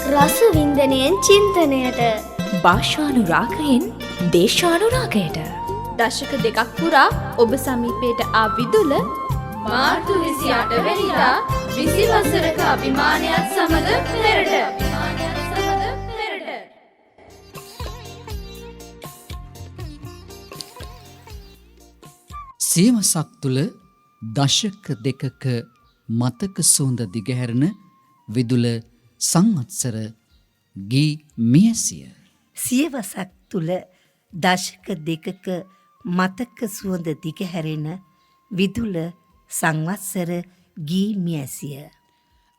රසවින්දනයෙන් චින්තනයට, භාෂානුරාගයෙන් දේශානුරාගයට දශක දෙකක් පුරා ඔබ සමීපයට ආ විදුල මාර්තු 28 වෙනිදා 20 වසරක අභිමානයත් සමග පෙරට. සියවසක් තුළ දශක දෙකක මතක සුවඳ දිගහැරෙන විදුල සංවත්සර ගී මියසිය. සියවසක් තුළ දශක දෙකක මතක සුවඳ දිගහැරෙන විදුල සංවත්සර ගී මියසිය.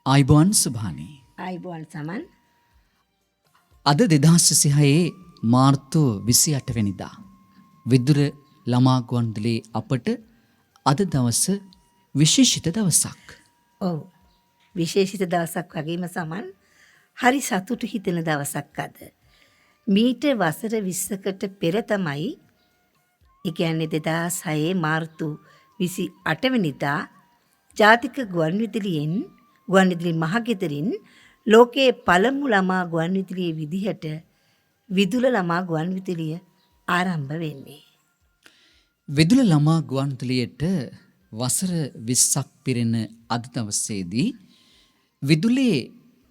ආයිබෝන් සුභානි. ආයිබෝන් සමන්. අද 2026 මාර්තු 28 වෙනිදා විදුර ළමා ගුවන්විදුලි අපට අද දවස විශේෂිත දවසක්. ඔව්. විශේෂිත දවසක් වගේම සමන් හරි සතුටු හිතෙන දවසක් අද. මීට වසර 20කට පෙර තමයි ඒ කියන්නේ 2006 මාර්තු 28 වෙනිදා ජාතික ගුවන්විදුලි මහගෙදරින් ලෝකයේ පළමු ළමා ගුවන්විදුලියේ විදිහට විදුල ළමා ගුවන්විදුලිය ආරම්භ වෙන්නේ. විදුල ළමා ගුවන්විදුලියට වසර 20ක් පිරෙන අද දවසේදී විදුලේ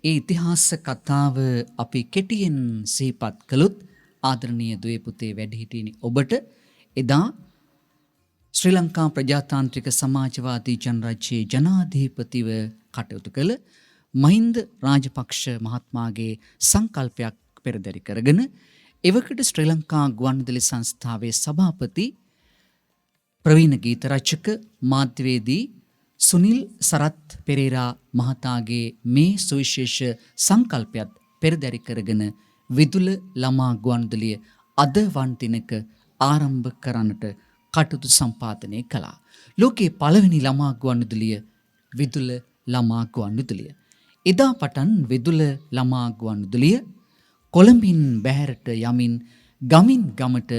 ඒ ඉතිහාස කතාව අපි කෙටියෙන් සිහිපත් කළොත් ආදරණීය දුවේ පුතේ වැඩිහිටියනි ඔබට එදා ශ්‍රී ලංකා ප්‍රජාතාන්ත්‍රික සමාජවාදී ජනරජයේ ජනාධිපතිව කටයුතු කළ මහින්ද රාජපක්ෂ මහත්මයාගේ සංකල්පයක් පෙරදරි කරගෙන එවකට ශ්‍රී ලංකා ගුවන්විදුලි සංස්ථාවේ සභාපති ප්‍රවීණ ගීත රචක මාධ්‍යවේදී සුනිල් සරත් පෙරේරා මහතාගේ මේ සුවිශේෂ සංකල්පයත් පෙරදරි කරගෙන විදුල ළමා ගුවන්විදුලිය අද වන් දිනක ආරම්භ කරන්නට කටයුතු සම්පාදනය කළා. ලෝකයේ පළවෙනි ළමා ගුවන්විදුලිය විදුල ළමා ගුවන්විදුලිය. එදා පටන් විදුල ළමා ගුවන්විදුලිය කොළඹින් බැහැරට යමින් ගමින් ගමට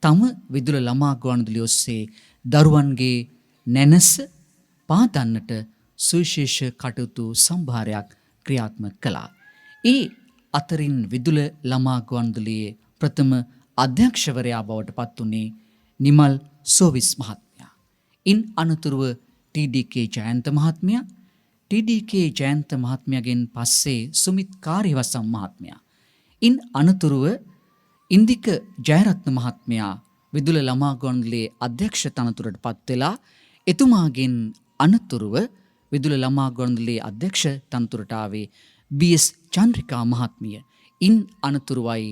තම විදුල ළමා ගුවන්විදුලිය ඔස්සේ දරුවන්ගේ නැනස පාදන්නට සුවිශේෂ කටයුතු සම්භාරයක් ක්‍රියාත්මක කළා. ඒ අතරින් විදුල ළමා ගුවන්විදුලියේ ප්‍රථම අධ්‍යක්ෂවරයා බවට පත් වුණේ නිමල් සෝවිස් මහත්මයා. ඉන් අනතුරුව ටී.ඩී.කේ ජයන්ත මහත්මයා, ටී.ඩී.කේ ජයන්ත මහත්මයාගෙන් පස්සේ සුමිත් කාර්යවසම් මහත්මයා. ඉන් අනතුරුව ඉන්දික ජයරත්න මහත්මයා විදුල ළමා ගුවන්විදුලියේ අධ්‍යක්ෂ තනතුරට පත් වෙලා එතුමාගෙන් අනතුරුව විදුල ළමා ගුවන්විදුලියේ අධ්‍යක්ෂ තනතුරට ආවේ බී.එස්. චන්ද්‍රිකා මහත්මිය. ඉන් අනතුරුවයි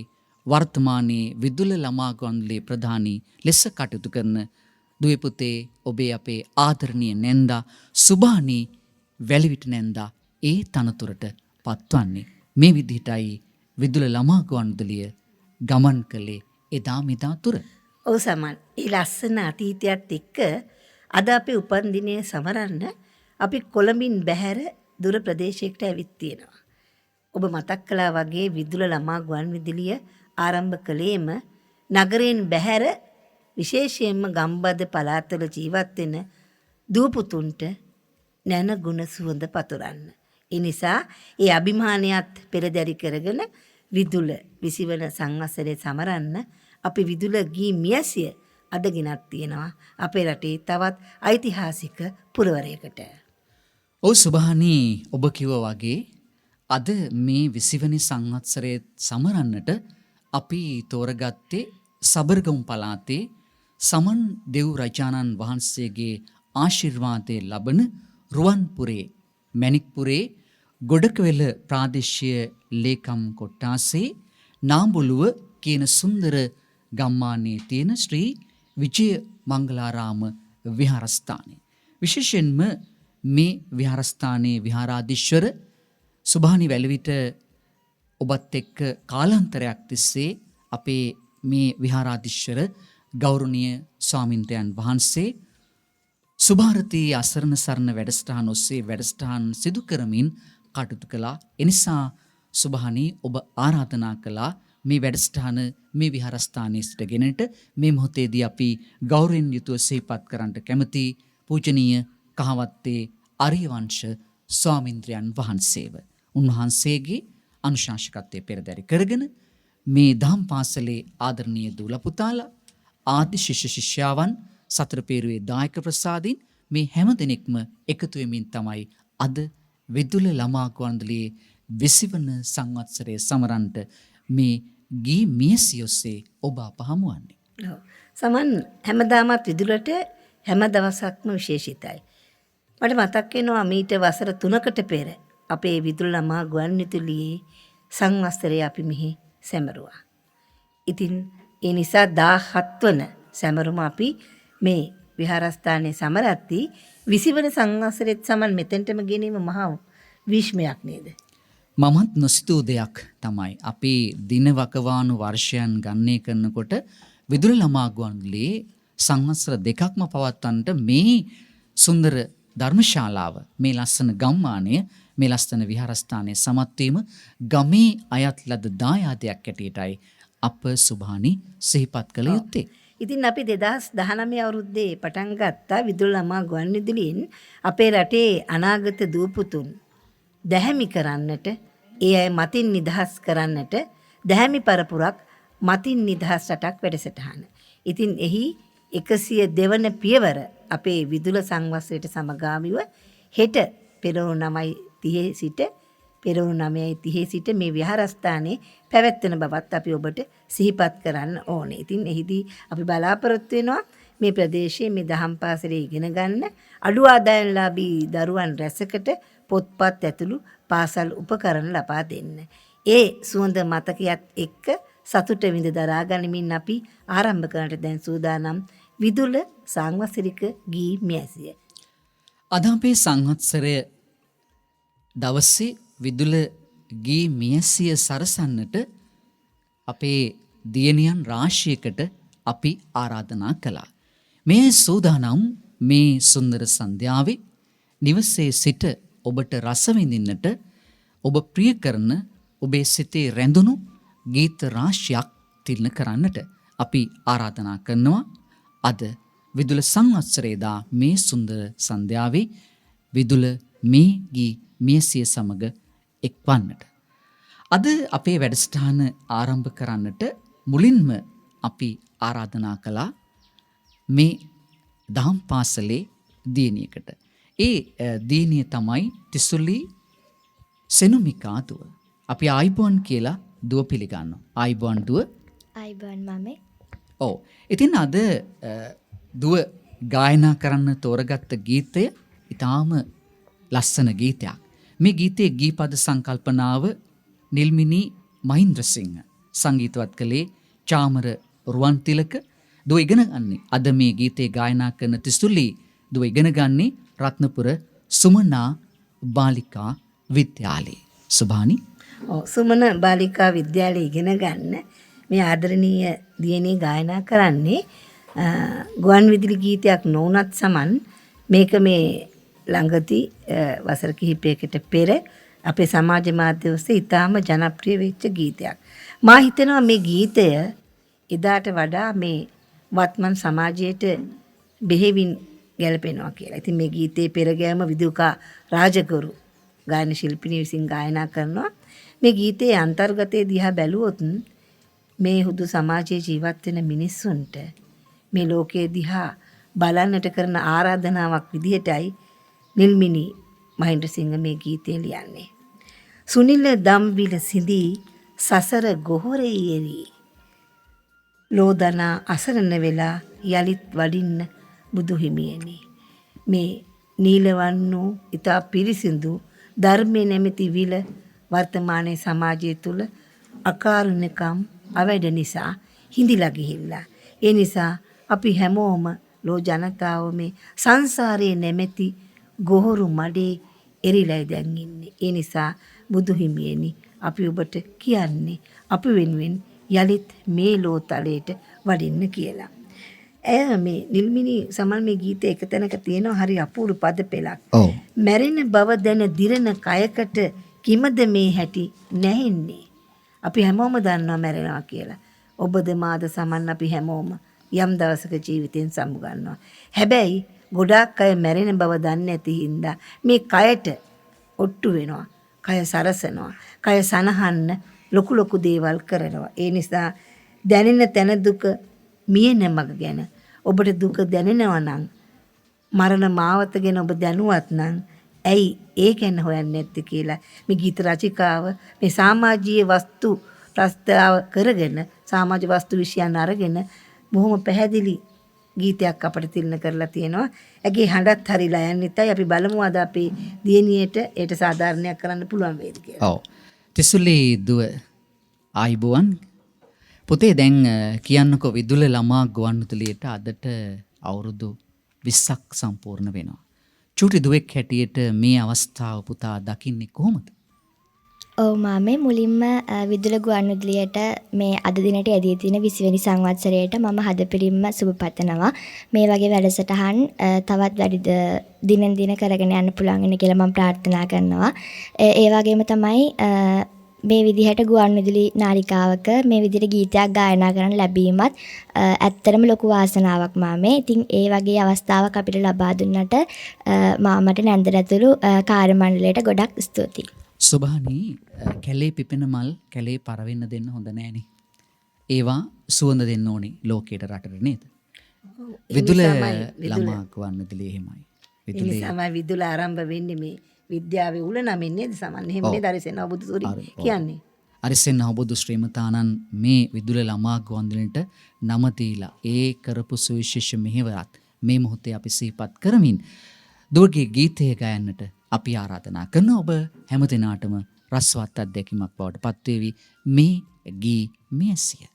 වර්තමානයේ විදුල ළමා ගුවන්විදුලියේ ප්‍රධානී ලෙස කටයුතු කරන දුවේ පුතේ ඔබේ අපේ ආදරණීය නැන්දා සුභානි වැලිවිට නැන්දා ඒ තනතුරට පත්වන්නේ. මේ විදිහටයි විදුල ළමා ගුවන්විදුලිය ගමන් කළේ එදා මෙදා තුර. ඔව් සමන්. ඒ ලස්සන අතීතයත් එක්ක අද අපේ උපන්දිනය සමරන්න අපි කොළඹින් බැහැර දුර ප්‍රදේශයකට ඇවිත් තියෙනවා. ඔබ මතක් කළා වගේ විදුල ළමා ගුවන්විදුලිය ආරම්භ කළේම නගරයෙන් බැහැර විශේෂයෙන්ම ගම්බද පළාත්වල ජීවත් වෙන දූ පුතුන්ට නැන ගුණ සුවඳ පතුරන්න. ඒ නිසා ඒ අභිමානයත් පෙරදරි කරගෙන විදුල 20 වන සංවත්සරේ සමරන්න අපි විදුල ගී මියසිය අද ගෙනත් තියෙනවා අපේ රටේ තවත් ඓතිහාසික පුරවරයකට. ඔව් සුභානි ඔබ කිව්වා වගේ අද මේ 20 වෙනි සංවත්සරයේ සමරන්නට අපි තෝරගත්තේ සබරගමු පළාතේ සමන් දෙව් රජාණන් වහන්සේගේ ආශිර්වාදයේ ලබන රුවන්පුරේ මැණික්පුරේ ගොඩකවැල ප්‍රාදේශීය ලේකම් කොට්ටාසේ නාඹුලුව කියන සුන්දර ගම්මානයේ තියෙන ශ්‍රී විජය මංගලාරාම විහාරස්ථානය. විශේෂයෙන්ම මේ විහාරස්ථානයේ විහාරාධීශවර සුභානි වැලිවිට ඔබත් එක්ක කාලාන්තරයක් තිස්සේ අපේ මේ විහාරාධීශවර ගෞරවනීය ස්වාමින්ද්‍රයන් වහන්සේ සුභාරතී අසරණ සරණ වැඩසටහන ඔස්සේ වැඩසටහන් සිදු කරමින් කටයුතු කළා. එනිසා සුභානි ඔබ ආරාධනා කළා මේ වැඩසටහන මේ විහාරස්ථානයේ සිටගෙනට මේ මොහොතේදී අපි ගෞරවයෙන් යුතුව සිහිපත් කරන්නට කැමති පූජනීය කහවත්තේ අරියවංශ ස්වාමින්ද්‍රයන් වහන්සේව. උන්වහන්සේගේ අනුශාසකත්වයේ පෙරදරි කරගෙන මේ දහම් පාසලේ ආදරණීය දූල පුතාලා ආදි ශිෂ්‍ය ශිෂ්‍යාවන් සතර පේරුවේ දායක ප්‍රසාදීන් මේ හැම දෙනෙක්ම එකතු වෙමින් තමයි අද විදුල ළමා ගුවන්විදුලියේ 20 වන සංවත්සරයේ සමරන්ට මේ ගී මියසි ඔස්සේ ඔබ අප හමුවන්නේ. ඔව්. සමන් හැමදාමත් විදුලට හැම දවසක්ම විශේෂිතයි. මට මතක් වෙනවා මීට වසර 3කට පෙර අපේ විදුල ළමා ගුවන්විදුලියේ සංවත්සරය අපි මෙහි සැමරුවා. ඉතින් ඒ නිසා 17 වන සැමරුම අපි මේ විහාරස්ථානයේ සමරද්දී 20 වන සංවත්සරෙත් සමන් මෙතෙන්ටම ගෙනීම මහා විශ්මයක් නේද? මමත් නොසිතූ දෙයක් තමයි අපි දින වකවානු වර්ෂයන් ගණනය කරනකොට විදුල ළමා ගුවන්විදුලියේ සංවත්සර දෙකක්ම පවත්වන්නට මේ සුන්දර ධර්මශාලාව, මේ ලස්සන ගම්මානය, මේ ලස්සන විහාරස්ථානයේ සමත් වීම ගමේ අයත් ලද දායාදයක් ඇටියටයි අප සුභානි සිහිපත් කළ යුත්තේ. ඉතින් අපි 2019 අවුරුද්දේ පටන් ගත්තා විදුල ළමා ගුවන්විදුලියෙන් අපේ රටේ අනාගත දූපුතුන් දැහැමි කරන්නට, ඒ අය මතින් නිදහස් කරන්නට දැහැමි පරපුරක් මතින් නිදහස් රටක් වැඩසටහන. ඉතින් එහි 102 වන පියවර අපේ විදුල සංවත්සරයට සමගාමීව හෙට පෙරවරු 9:30 සිට පෙරවරු 9:30 සිට මේ විහාරස්ථානයේ පැවැත්වෙන බවත් අපි ඔබට සිහිපත් කරන්න ඕනේ. ඉතින් එහිදී අපි බලාපොරොත්තු වෙනවා මේ ප්‍රදේශයේ මේ දහම් පාසලේ ඉගෙන ගන්න අඩු ආදායම්ලාභී දරුවන් රැසකට පොත්පත් ඇතුළු පාසල් උපකරණ ලබා දෙන්න. ඒ සුවඳ මතකයත් එක්ක සතුට විඳ දරා ගනිමින් අපි ආරම්භ කරන්නට දැන් සූදානම් විදුල සංවත්සරික ගී මියසිය. අද අපේ සංවත්සරය දවසේ විදුල ගී මියසිය සරසන්නට අපේ දියණියන් රාශියකට අපි ආරාධනා කළා. මේ සූදානම් මේ සුන්දර සන්ධ්‍යාවේ නිවසේ සිට ඔබට රස විඳින්නට ඔබ ප්‍රිය කරන ඔබේ සිතේ රැඳුණු ගීත රාශියක් තිරණ කරන්නට අපි ආරාධනා කරනවා. අද විදුල සංවත්සරේදා මේ සුන්දර සන්ධ්‍යාවේ විදුල මේ ගී මියසිය සමග එක්වන්නට. අද අපේ වැඩසටහන ආරම්භ කරන්නට මුලින්ම අපි ආරාධනා කළා මේ දහම් පාසලේ දියණියකට. ඒ දියණිය තමයි තිසුලි සෙනුමිකා දුව. අපි ආයිබෝන් කියලා දුව පිළිගන්නවා. ආයිබෝන් දුව. අයිබන් මමේ. ඔව්. ඉතින් අද දුව ගායනා කරන්න තෝරගත්ත ගීතය ඊටාම ලස්සන ගීතයක්. මේ ගීතයේ ගීපද සංකල්පනාව නිල්මිනි මහින්ද්‍රසිංහ සංගීතවත් කළේ චාමර රුවන්තිලක. දුව ඉගෙන ගන්නේ අද මේ ගීතේ ගායනා කරන තිසුලි දුව ඉගෙන ගන්නේ රත්නපුර සුමනා බාලිකා විද්‍යාලයේ. සුභානි. සුමන බාලිකා විද්‍යාලයේ ඉගෙන ගන්න මේ ආදරණීය දියණිය ගායනා කරන්නේ ගුවන් විදුලි ගීතයක් නොවුනත් සමන් මේක මේ ළඟදී වසර කිහිපයකට පෙර අපේ සමාජ මාධ්‍ය ඔස්සේ ඉතාම ජනප්‍රිය වෙච්ච ගීතයක්. මා හිතනවා මේ ගීතය එදාට වඩා මේ වත්මන් සමාජයට බෙහෙවින් ගැලපෙනවා කියලා. ඉතින් මේ ගීතේ පෙරගෑම විදුකා රාජගුරු ගායන ශිල්පිනිය විසින් ගායනා කරනවා. මේ ගීතයේ අන්තර්ගතයේ දිහා බැලුවොත් මේ හුදු සමාජයේ ජීවත් වෙන මිනිස්සුන්ට මේ ලෝකයේ දිහා බලන්නට කරන ආරාධනාවක් විදිහටයි නිල්මිනි මහින්ද්‍රසිංහ මේ ගීතය ලියන්නේ. සුනිල දම්විල සිඳී සසර ගොහොරේ යෙවි ලෝදනා අසරණ වෙලා යලිත් වඩින්න බුදු හිමියනි. මේ නීලවන්නු ඊතා පිරිසිදු ධර්මයේ නැමැති විල වර්තමානයේ සමාජය තුල අකාරුණකම් අවැඩ නිසා හිඳිලා ගිහිල්ලා. ඒ නිසා අපි හැමෝම ලෝ ජනතාව මේ සංසාරයේ නැමැති ගොහරු මඩේ එරිලා දැන් ඉන්නේ. ඒ නිසා බුදු හිමියනි අපි ඔබට කියන්නේ අපි වෙනුවෙන් යලිත් මේ ලෝතලයට වඩින්න කියලා. එය මේ නිල්මිනි සමල් මේ ගීතේ එක තැනක තියෙනවා හරි අපූර්ව පද පෙළක්. මැරෙන බව දැන දිරන කයකට කිමද මේ හැටි නැහෙන්නේ. අපි හැමෝම දන්නවා මැරෙනවා කියලා. ඔබද මාද සමන් අපි හැමෝම යම් දවසක ජීවිතෙන් සමුගන්නවා. හැබැයි ගොඩාක් අය මැරෙන බව දන්නේ නැති හින්දා මේ කයට ඔට්ටු වෙනවා. කය සරසනවා. කය සනහන්න ලොකු ලොකු දේවල් කරනවා. ඒ නිසා දැනෙන තැන දුක මියෙන මග ගැන ඔබට දුක දැනෙනවා නම් මරණ මාවත ගැන ඔබ දැනුවත් නම් ඇයි ඒ ගැන හොයන්නේ නැත්තේ කියලා මේ ගීත රචිකාව මේ සමාජීය වස්තු ප්‍රස්තාව කරගෙන සමාජ වස්තු විෂයන් අරගෙන බොහොම පැහැදිලි ගීතයක් අපිට තිරණ කරලා තියෙනවා. ඇගේ හඬත් හරිලා යන්නිටයි අපි බලමු අද අපේ දියණියට ඒට සාධාරණයක් කරන්න පුළුවන් වේද කියලා. ඔව්. තිසුලි දුව ආයිබුවන්. පුතේ දැන් කියන්නකෝ විදුල ළමා ගුවන්විදුලියට අදට අවුරුදු 20ක් සම්පූර්ණ වෙනවා. චූටි දුවෙක් හැටියට මේ අවස්ථාව පුතා දකින්නේ කොහොමද? ඔව් මාමේ මුලින්ම විදුල ගුවන්විදුලියට මේ අද දිනට ඇදී තියෙන 20 වෙනි සංවත්සරයට මම හදපිරින්ම සුබ පතනවා. මේ වගේ වැඩසටහන් තවත් වැඩි දිනෙන් දින කරගෙන යන්න පුළුවන් වෙන කියලා මම ප්‍රාර්ථනා කරනවා. ඒ වගේම තමයි මේ විදිහට ගුවන්විදුලි නාලිකාවක මේ විදිහට ගීතයක් ගායනා කරන්න ලැබීමත් ඇත්තටම ලොකු වාසනාවක් මාමේ. ඉතින් ඒ වගේ අවස්ථාවක් අපිට ලබා දුන්නට මාමට නැන්දරතුළු කාර්ය මණ්ඩලයට ගොඩක් ස්තුතියි. සුභානි කැලේ පිපෙන මල් කැලේ පරවෙන්න දෙන්න හොඳ නෑනේ. ඒවා සුවඳ දෙන්න ඕනේ ලෝකයට රටට නේද? විදුල ළමා ගුවන්විදුලිය එහෙමයි. ඒ නිසාමයි විදුල ආරම්භ වෙන්නේ මේ විද්‍යාවේ උල නමින් නේද සමන් එහෙම නේද අරිසෙන් අවබුදු සූරි කියන්නේ. අරිසෙන් අවබුදු ශ්‍රීමතානන් මේ විදුල ළමා ගුවන්විදුලියට නම දීලා ඒ කරපු සුවිශේෂ මෙහෙවරත් මේ මොහොතේ අපි සිහිපත් කරමින් දුවගේ ගීතය ගයන්නට අපි ආරාධනා කරන ඔබ හැමදෙනාටම රසවත් අත්දැකීමක් බවට පත්වේවි මේ ගී මෙසිය.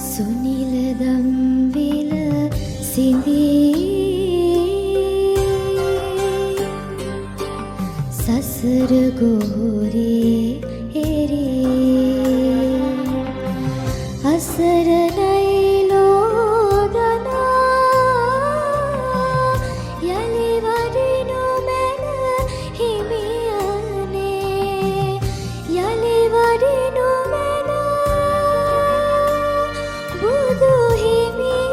සුනිල දම්විල සිඳී සසර ගෝරේ එරේ අසරණයි ලෝදනා යලි වඩිනු මැන හිමියනේ යලි වඩිනු මැන බුදු හිමියනේ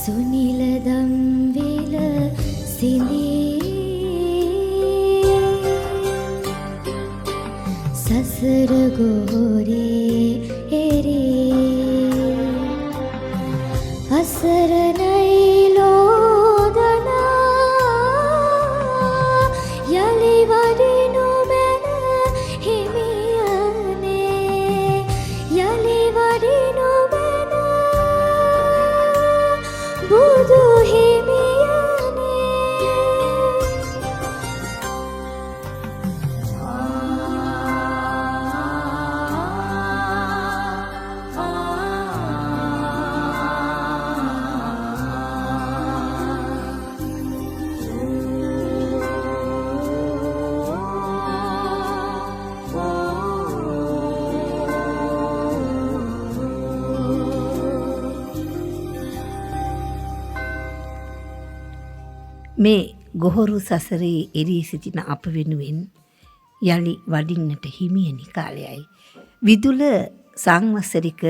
සුනිලදම් විල සිඳී සසර ගෝරේ එරේ අසරණයි ලෝදනා යලි වඩිනු මැන හිමියනේ යලි වඩිනු මැන බුදු මේ ගොහොරු සසරේ එරී සිටින අප වෙනුවෙන් යලි වඩින්නට හිමියනි කාලයයි. විදුල සංවත්සරික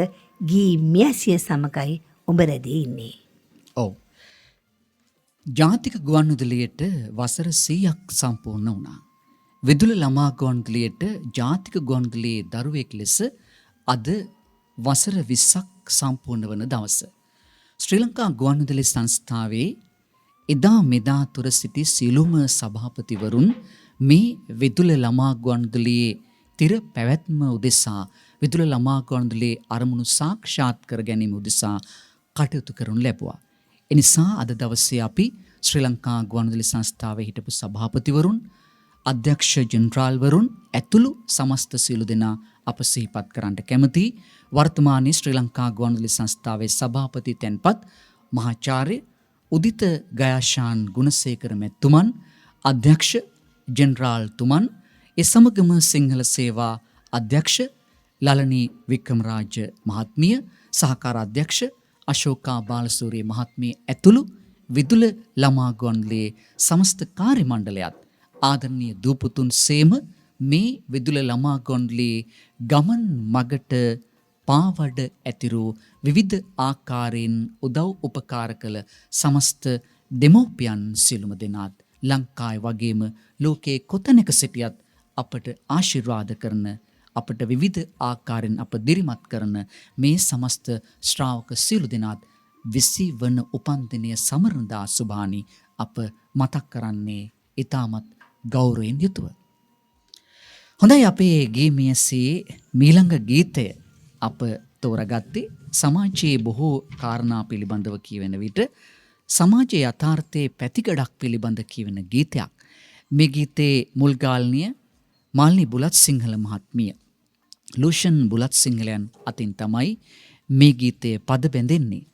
ගී මියසිය සමගයි ඔබ රැඳී ඉන්නේ. ඔව්. ජාතික ගුවන්විදුලියට වසර 100ක් සම්පූර්ණ වුණා. විදුල ළමා ගුවන්විදුලියට ජාතික ගුවන්විදුලියේ දරුවෙක් ලෙස අද වසර 20ක් සම්පූර්ණ වන දවස. ශ්‍රී ලංකා ගුවන්විදුලි සංස්ථාවේ එදා මෙදා තුර සිටි සියලුම සභාපතිවරුන් මේ විදුල ළමා ගුවන්විදුලියේ තිර පැවැත්ම උදෙසා විදුල ළමා ගුවන්විදුලියේ අරමුණු සාක්ෂාත් කර ගැනීම උදෙසා කටයුතු කරනු ලැබුවා. එනිසා අද දවසේ අපි ශ්‍රී ලංකා ගුවන්විදුලි සංස්ථාවේ හිටපු සභාපතිවරුන්, අධ්‍යක්ෂ ජෙනරාල්වරුන් ඇතුළු සමස්ත සියලු දෙනා අප සිහිපත් කරන්නට කැමතියි. වර්තමානයේ ශ්‍රී ලංකා ගුවන්විදුලි සංස්ථාවේ සභාපති තැන්පත් මහාචාර්ය උදිත ගයාශාන් ගුණසේකර මැතිතුමන්, අධ්‍යක්ෂ ජෙනරාල්තුමන්, ඒ සමගම සිංහල සේවා අධ්‍යක්ෂ ලලනී වික්‍රමරාජ මහත්මිය, සහකාර අධ්‍යක්ෂ අශෝකා බාලසූරිය මහත්මිය ඇතුළු විදුල ළමා ගුවන්විදුලියේ සමස්ත කාර්ය මණ්ඩලයත් ආදරණීය දූපුතුන් සේම මේ විදුල ළමා ගුවන්විදුලියේ ගමන් මගට පාවඩ ඇතිරු විවිධ ආකාරයෙන් උදව් උපකාර කළ සමස්ත දෙමව්පියන් සියලුම දෙනාත් ලංකාවේ වගේම ලෝකයේ කොතැනක සිටියත් අපට ආශිර්වාද කරන, අපට විවිධ ආකාරයෙන් අප දිරිමත් කරන මේ සමස්ත ශ්‍රාවක සියලු දෙනාත් 20 වන උපන්දිනය සමරනදා සුභානි අප මතක් කරන්නේ ඊටමත් ගෞරවයෙන් යුතුව. හොඳයි, අපේ ගීමියසේ මීළඟ ගීතය අප තෝරගත්තේ සමාජයේ බොහෝ කාරණා පිළිබඳව කියවෙන විට සමාජයේ යථාර්ථයේ පැතිකඩක් පිළිබඳ කියවෙන ගීතයක්. මේ ගීතේ මුල්ගාල්නිය මාල්නි බුලත් සිංහල මහත්මිය, ලූෂන් බුලත් සිංහලයන් අතින් තමයි මේ ගීතය පද බැඳෙන්නේ.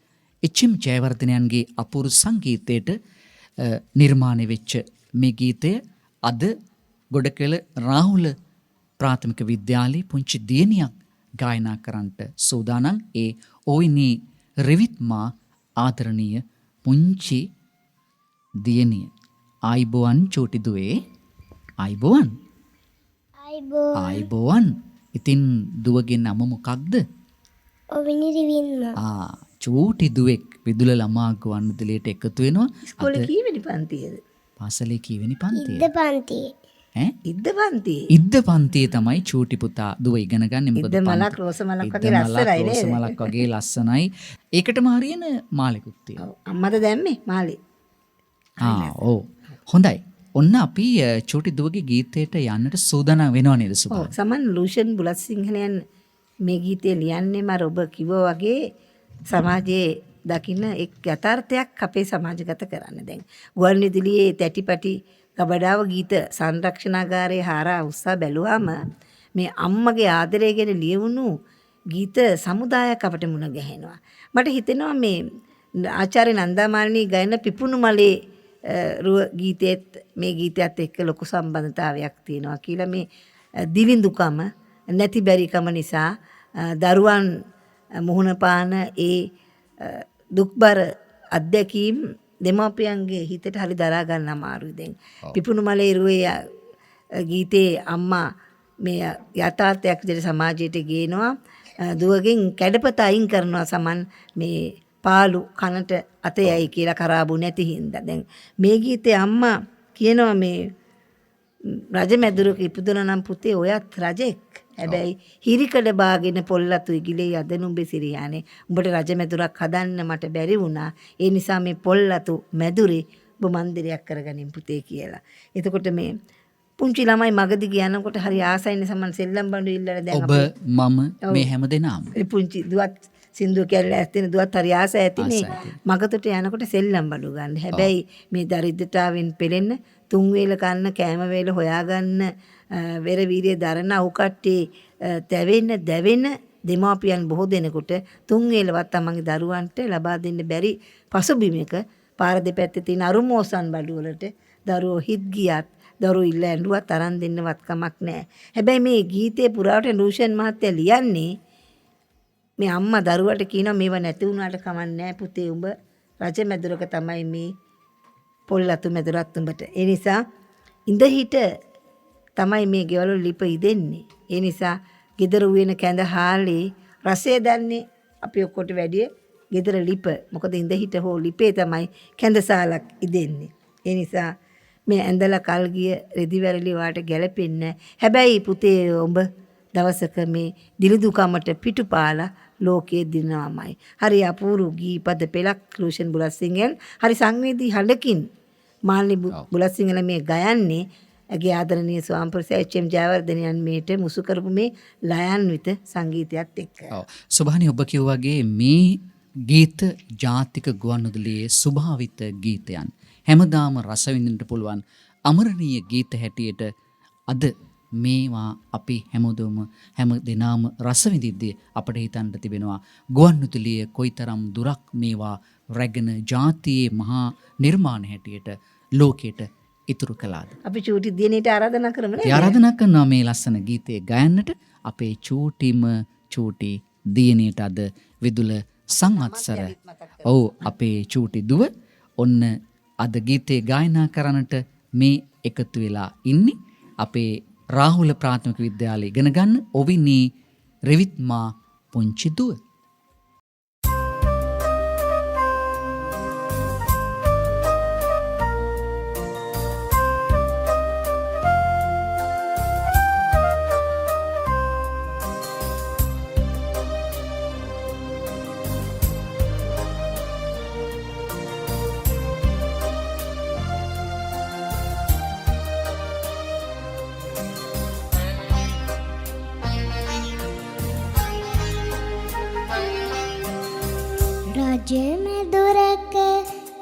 එච්.එම්. ජයවර්ධනයන්ගේ අපූර්ව සංගීතයට නිර්මාණය වෙච්ච මේ ගීතය අද ගොඩකෙළ රාහුල ප්‍රාථමික විද්‍යාලයේ පුංචි දියණියක් ගායනා කරන්නට සූදානම්. ඒ ඕයිනි රෙවිත්මා ආදරණීය පුංචි දියණිය. ආයිබෝවන් චූටි දුවේ. ආයිබෝවන්. ආයිබෝවන්. ඉතින් දුවගේ නම මොකක්ද? ඔවිනි රිවින්න. චූටි දුවෙක් විදුල ළමා ගුවන්විදුලියට එකතු වෙනවා. ඉස්කෝලේ කීවෙනි පන්තියේද? පාසලේ කීවෙනි පන්තියේ? ඉද්ද පන්තියේ. ඉද්ද පන්තියේ. ඉද්ද පන්තියේ තමයි චූටි පුතා දුව ඉගෙන ගන්න. මොකද ඉද්ද මලක් රෝස මලක් වගේ ලස්සනයි නේද? රෝස මලක් වගේ ලස්සනයි. ඒකටම හරියන මාළෙකුත් තියෙනවා. අම්මද දැම්මේ මාළේ. ඔව්. හොඳයි. ඔන්න අපි චූටි දුවගේ ගීතයට යන්නට සූදානම් වෙනව නේද සුභා? ඔව්. සමන් ලූෂන් බුලත් සිංහලයන් මේ ගීතය ලියන්නේ මර ඔබ කිව්වා වගේ සමාජයේ දකින්න එක් යථාර්ථයක් අපේ සමාජගත කරන්න. දැන් ගුවන්විදුලියේ තැටිපටි කබඩාව ගීත සංරක්ෂණාගාරයේ හාරා උස්සා බැලුවාම මේ අම්මගේ ආදරය ගැන ලියවුණු ගීත සමුදායක් අපට මුණ ගැහෙනවා. මට හිතෙනවා මේ ආචාර්ය නන්දාමාලිනී ගයන පිපුණු මලේ රුව ගීතයේත් මේ ගීතයත් එක්ක ලොකු සම්බන්ධතාවයක් තියෙනවා කියලා. මේ දිලිඳුකම නැති බැරිකම නිසා දරුවන් මුහුණ පාන ඒ දුක්බර අත්දැකීම් දෙමාපියන්ගේ හිතට හරි දරා ගන්න අමාරුයි. දැන් පිපුණු මලේ රුවේ ගීතේ අම්මා මේ යථාර්ථයක් විදිහට සමාජයට ගේනවා. දුවගෙන් කැඩපත අයින් කරනවා සමන් මේ පාලු කනට අතයයි කියලා කරාබු නැති හින්දා. දැන් මේ ගීතේ අම්මා කියනවා මේ රජමැදුරක ඉපදුණා නම් පුතේ ඔයත් රජෙක්. හැබැයි හිරිකඩ බාගෙන පොල්ලතු ඉගිලේ අද නුඹේ සිරියානේ. උඹට රජමැදුරක් හදන්න මට බැරි වුණා. ඒ නිසා මේ පොල්ලතු මැදුරේ ඔබ මන්දිරයක් කරගනින් පුතේ කියලා. එතකොට මේ පුංචි ළමයි මගදී යනකොට හරි ආසයිනේ සමන් සෙල්ලම් බඳු ඉල්ලලා දැන් ඔබ මම මේ හැමදෙනාම පුංචි දුවත් සින්දුව කියලා ඇස්තෙන දුවත් හරි ආස ඇතිනේ මගතට යනකොට සෙල්ලම් බඩු ගන්න. හැබැයි මේ දරිද්‍රතාවෙන් පෙළෙන්න තුන් වේල කන්න කෑම වේල හොයාගන්න වෙර වීර්ය දරන අවුකට්ටේ තැවෙන්න දැවෙන දෙමාපියන් බොහෝ දෙනෙකුට තුන් වේලවත් තමන්ගේ දරුවන්ට ලබා දෙන්න බැරි පසුබිමක පාර දෙපැත්තේ තියෙන අරුමෝසන් බඩු වලට දරුවෝ හිට ගියත් දරුවෝ ඉල්ල ඇඬුවත් අරන් දෙන්නවත් කමක් නැහැ. හැබැයි මේ ගීතේ පුරාවට රූෂන් මහත්තයා ලියන්නේ මේ අම්මා දරුවට කියනවා මේව නැති වුණාට කමක් නැහැ පුතේ උඹ රජමැදුරක තමයි මේ පොල්ලතු මැදුරත් උඹට. ඒ නිසා ඉඳ හිට තමයි මේ ගෙවල් වල ලිප ඉදෙන්නේ. ඒ නිසා ගෙදර උයන කැඳ හාලේ රසය දන්නේ අපි ඔක්කොට වැඩිය ගෙදර ලිප. මොකද ඉඳ හිට හෝ ලිපේ තමයි කැඳසාලක් ඉදෙන්නේ. ඒ නිසා මේ ඇඳලා කල් ගිය රෙදි වැරලි වාට ගැලපෙන්නේ. හැබැයි පුතේ ඔබ දවසක මේ දිලිදුකමට පිටුපාලා ලෝකයේ දිනනවාමයි. හරි අපූර්ව ගීපද පෙළක් රෝෂන් බුලත්සිංහන් හරි සංවේදී හඬකින් මාල්නි බුලත්සිංහල මේ ගයන්නේ ඇගේ ආදරණීය ස්වාමිපුරුෂයා එච්.එම්. ජයවර්ධනයන් මේට මුසු කරපු මේ ලයන්විත සංගීතයත් එක්ක. ඔව්. සුභානි ඔබ කිව්වාගේ මේ ගීත ජාතික ගුවන්විදුලියේ ස්වභාවිත ගීතයන්. හැමදාම රස විඳින්නට පුළුවන් අමරණීය ගීත හැටියට අද මේවා අපි හැම දිනම රස විඳිද්දී අපිට හිතන්න තිබෙනවා ගුවන්විදුලිය කොයිතරම් දුරක් මේවා රැගෙන ජාතියේ මහා නිර්මාණ හැටියට ලෝකෙට ඉතුරු කළාද. අපි චූටි දිනේට ආරාධනා කරමු නේද? ආරාධනා කරනවා මේ ලස්සන ගීතය ගයන්නට අපේ චූටි දිනේට අද විදුල සංවත්සර. ඔව් අපේ චූටි දුව ඔන්න අද ගීතේ ගායනා කරන්නට මේ එකතු වෙලා ඉන්නේ. අපේ රාහුල ප්‍රාථමික විද්‍යාලයේ ඉගෙන ගන්න ඔවිනී රෙවිත්මා පුංචි දුව. රජමැදුරක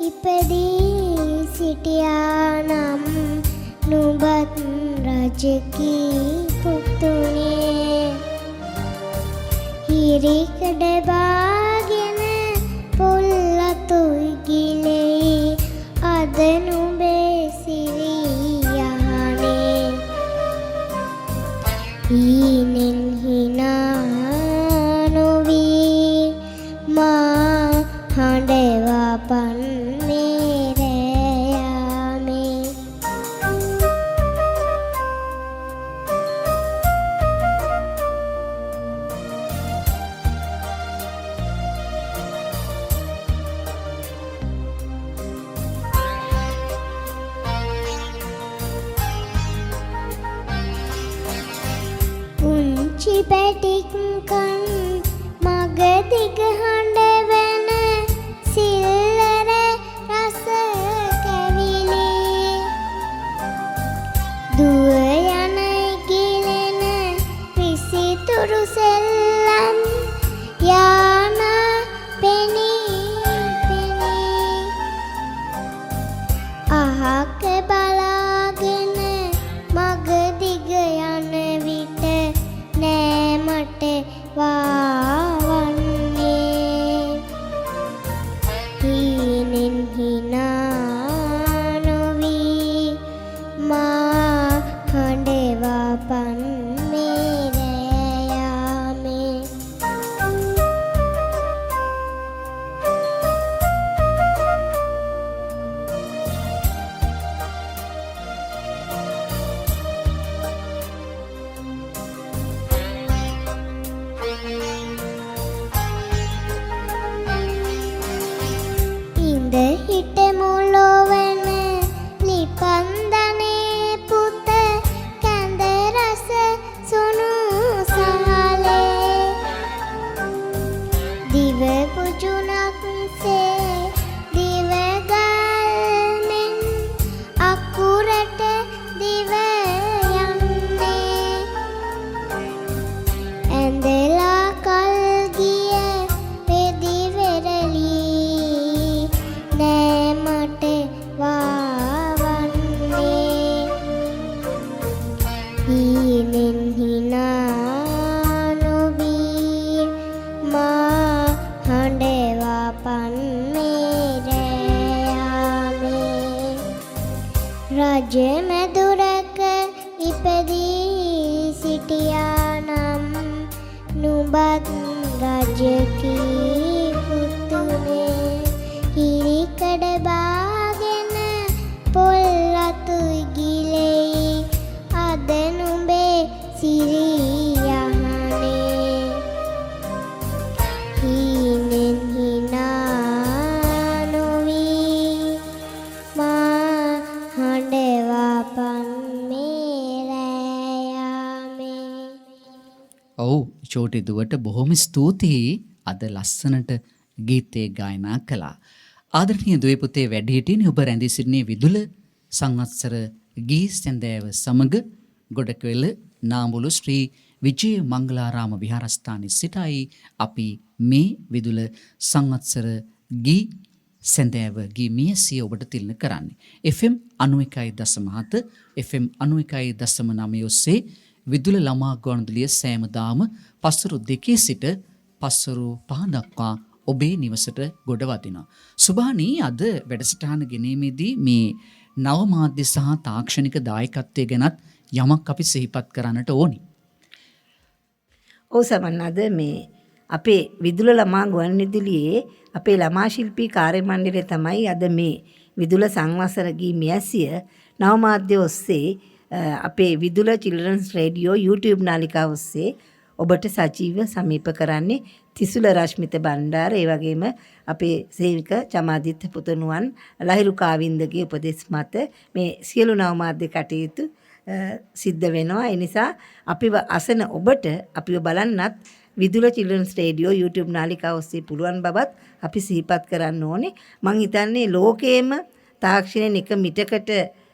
ඉපදී සිටියානම් නුඹත් රජකී පුතුනේ හිරිකඩ බාගෙන පොල්ලතු ඉගිලෙයි අද නුඹේ සිරියානේ ඊනෙන් හිනා නොවී මා හඬවා පන් මේ රෑයාමේ පුංචි පැටික් කන් මගදිග හඬවන සිල්ලර රස කැවිලි දුව යන ගිලෙන විසිතුරු සෙල්ලම් යානා පෙනී අහක බලාගෙන මගදිග යන විට නෑමට වාවන්නේ හීනෙන් හිනා නොවී මා හඬවා පන් මේ රෑයාමේ ඇඳ හිටමු ලොවන ලිපන්දනේ පුත කැඳ රස සුණු සහලේ දිව පුජුණක් සේ දිව ගල්මෙන් අකුරට දිව යන්නේ ඇඳලා කල් ගිය පෙදි වෙරළි නෑ මට වාවන්නේ හීනෙන් හිනා නොවී මා හඬවා පන්නේ රෑයාමේ රජ මැදුරක ඉපදී සිටියානම් නුඹත් රජකී පුතුනේ හිරිකඩ බාගෙන පොල් අතු ගිලෙයි අද නුඹේ සිරියහනේ හීනෙන් හිනා නොවී මා හඬවා පන්නේ රෑයාමේ ඔව් චෝටි දුවට බොහොම ස්තුතියි අද ලස්සනට ගීතේ ගායනා කළා. ආදරණීය දුවේ පුතේ වැඩිහිටියනි ඔබ රැඳී සිටිනේ විදුල සංවත්සර ගී සැඳෑව සමග ගොඩකවැල නාඹුලු ශ්‍රී විජය මංගලාරාම විහාරස්ථානයේ සිටයි අපි මේ විදුල සංවත්සර ගී සැඳෑව ගී මියසිය ඔබට තිළින කරන්නේ. FM 91.7 FM 91.9 ඔස්සේ විදුල ළමා ගුවන්විදුලිය සෑමදාම පස්වරු 2 සිට පස්වරු 5 දක්වා ඔබේ නිවසට ගොඩ වදිනවා. සුභානී අද වැඩසටහන ගෙනීමේදී මේ නව මාධ්‍ය සහ තාක්ෂණික දායකත්වය ගැනත් යමක් අපි සිහිපත් කරන්නට ඕනි. ඔව් සමන් අද මේ අපේ විදුල ළමා ගුවන්විදුලියේ අපේ ළමා ශිල්පී කාර්ය මණ්ඩලය තමයි අද මේ විදුල සංවසර ගී මෙයසිය නව මාධ්‍ය ඔස්සේ අපේ විදුල චිල්ඩ්‍රන්ස් රේඩියෝ YouTube නාලිකාව ඔස්සේ ඔබට සජීව සමීප කරන්නේ තිසුල රශ්මිත බණ්ඩාර ඒ වගේම අපේ සේවික චමාදිත්ත පුතණුවන් ලහිරු කාවින්දගේ උපදෙස් මත මේ සියලු නව මාධ්‍ය කටයුතු සිද්ධ වෙනවා. ඒ නිසා අපිව අසන ඔබට අපිව බලන්නත් විදුල චිල්ඩ්‍රන්ස් රේඩියෝ YouTube නාලිකාව ඔස්සේ පුළුවන් බවත් අපි සිහිපත් කරන්න ඕනේ. මං හිතන්නේ ලෝකේම තාක්ෂණයෙන් එක මිටකට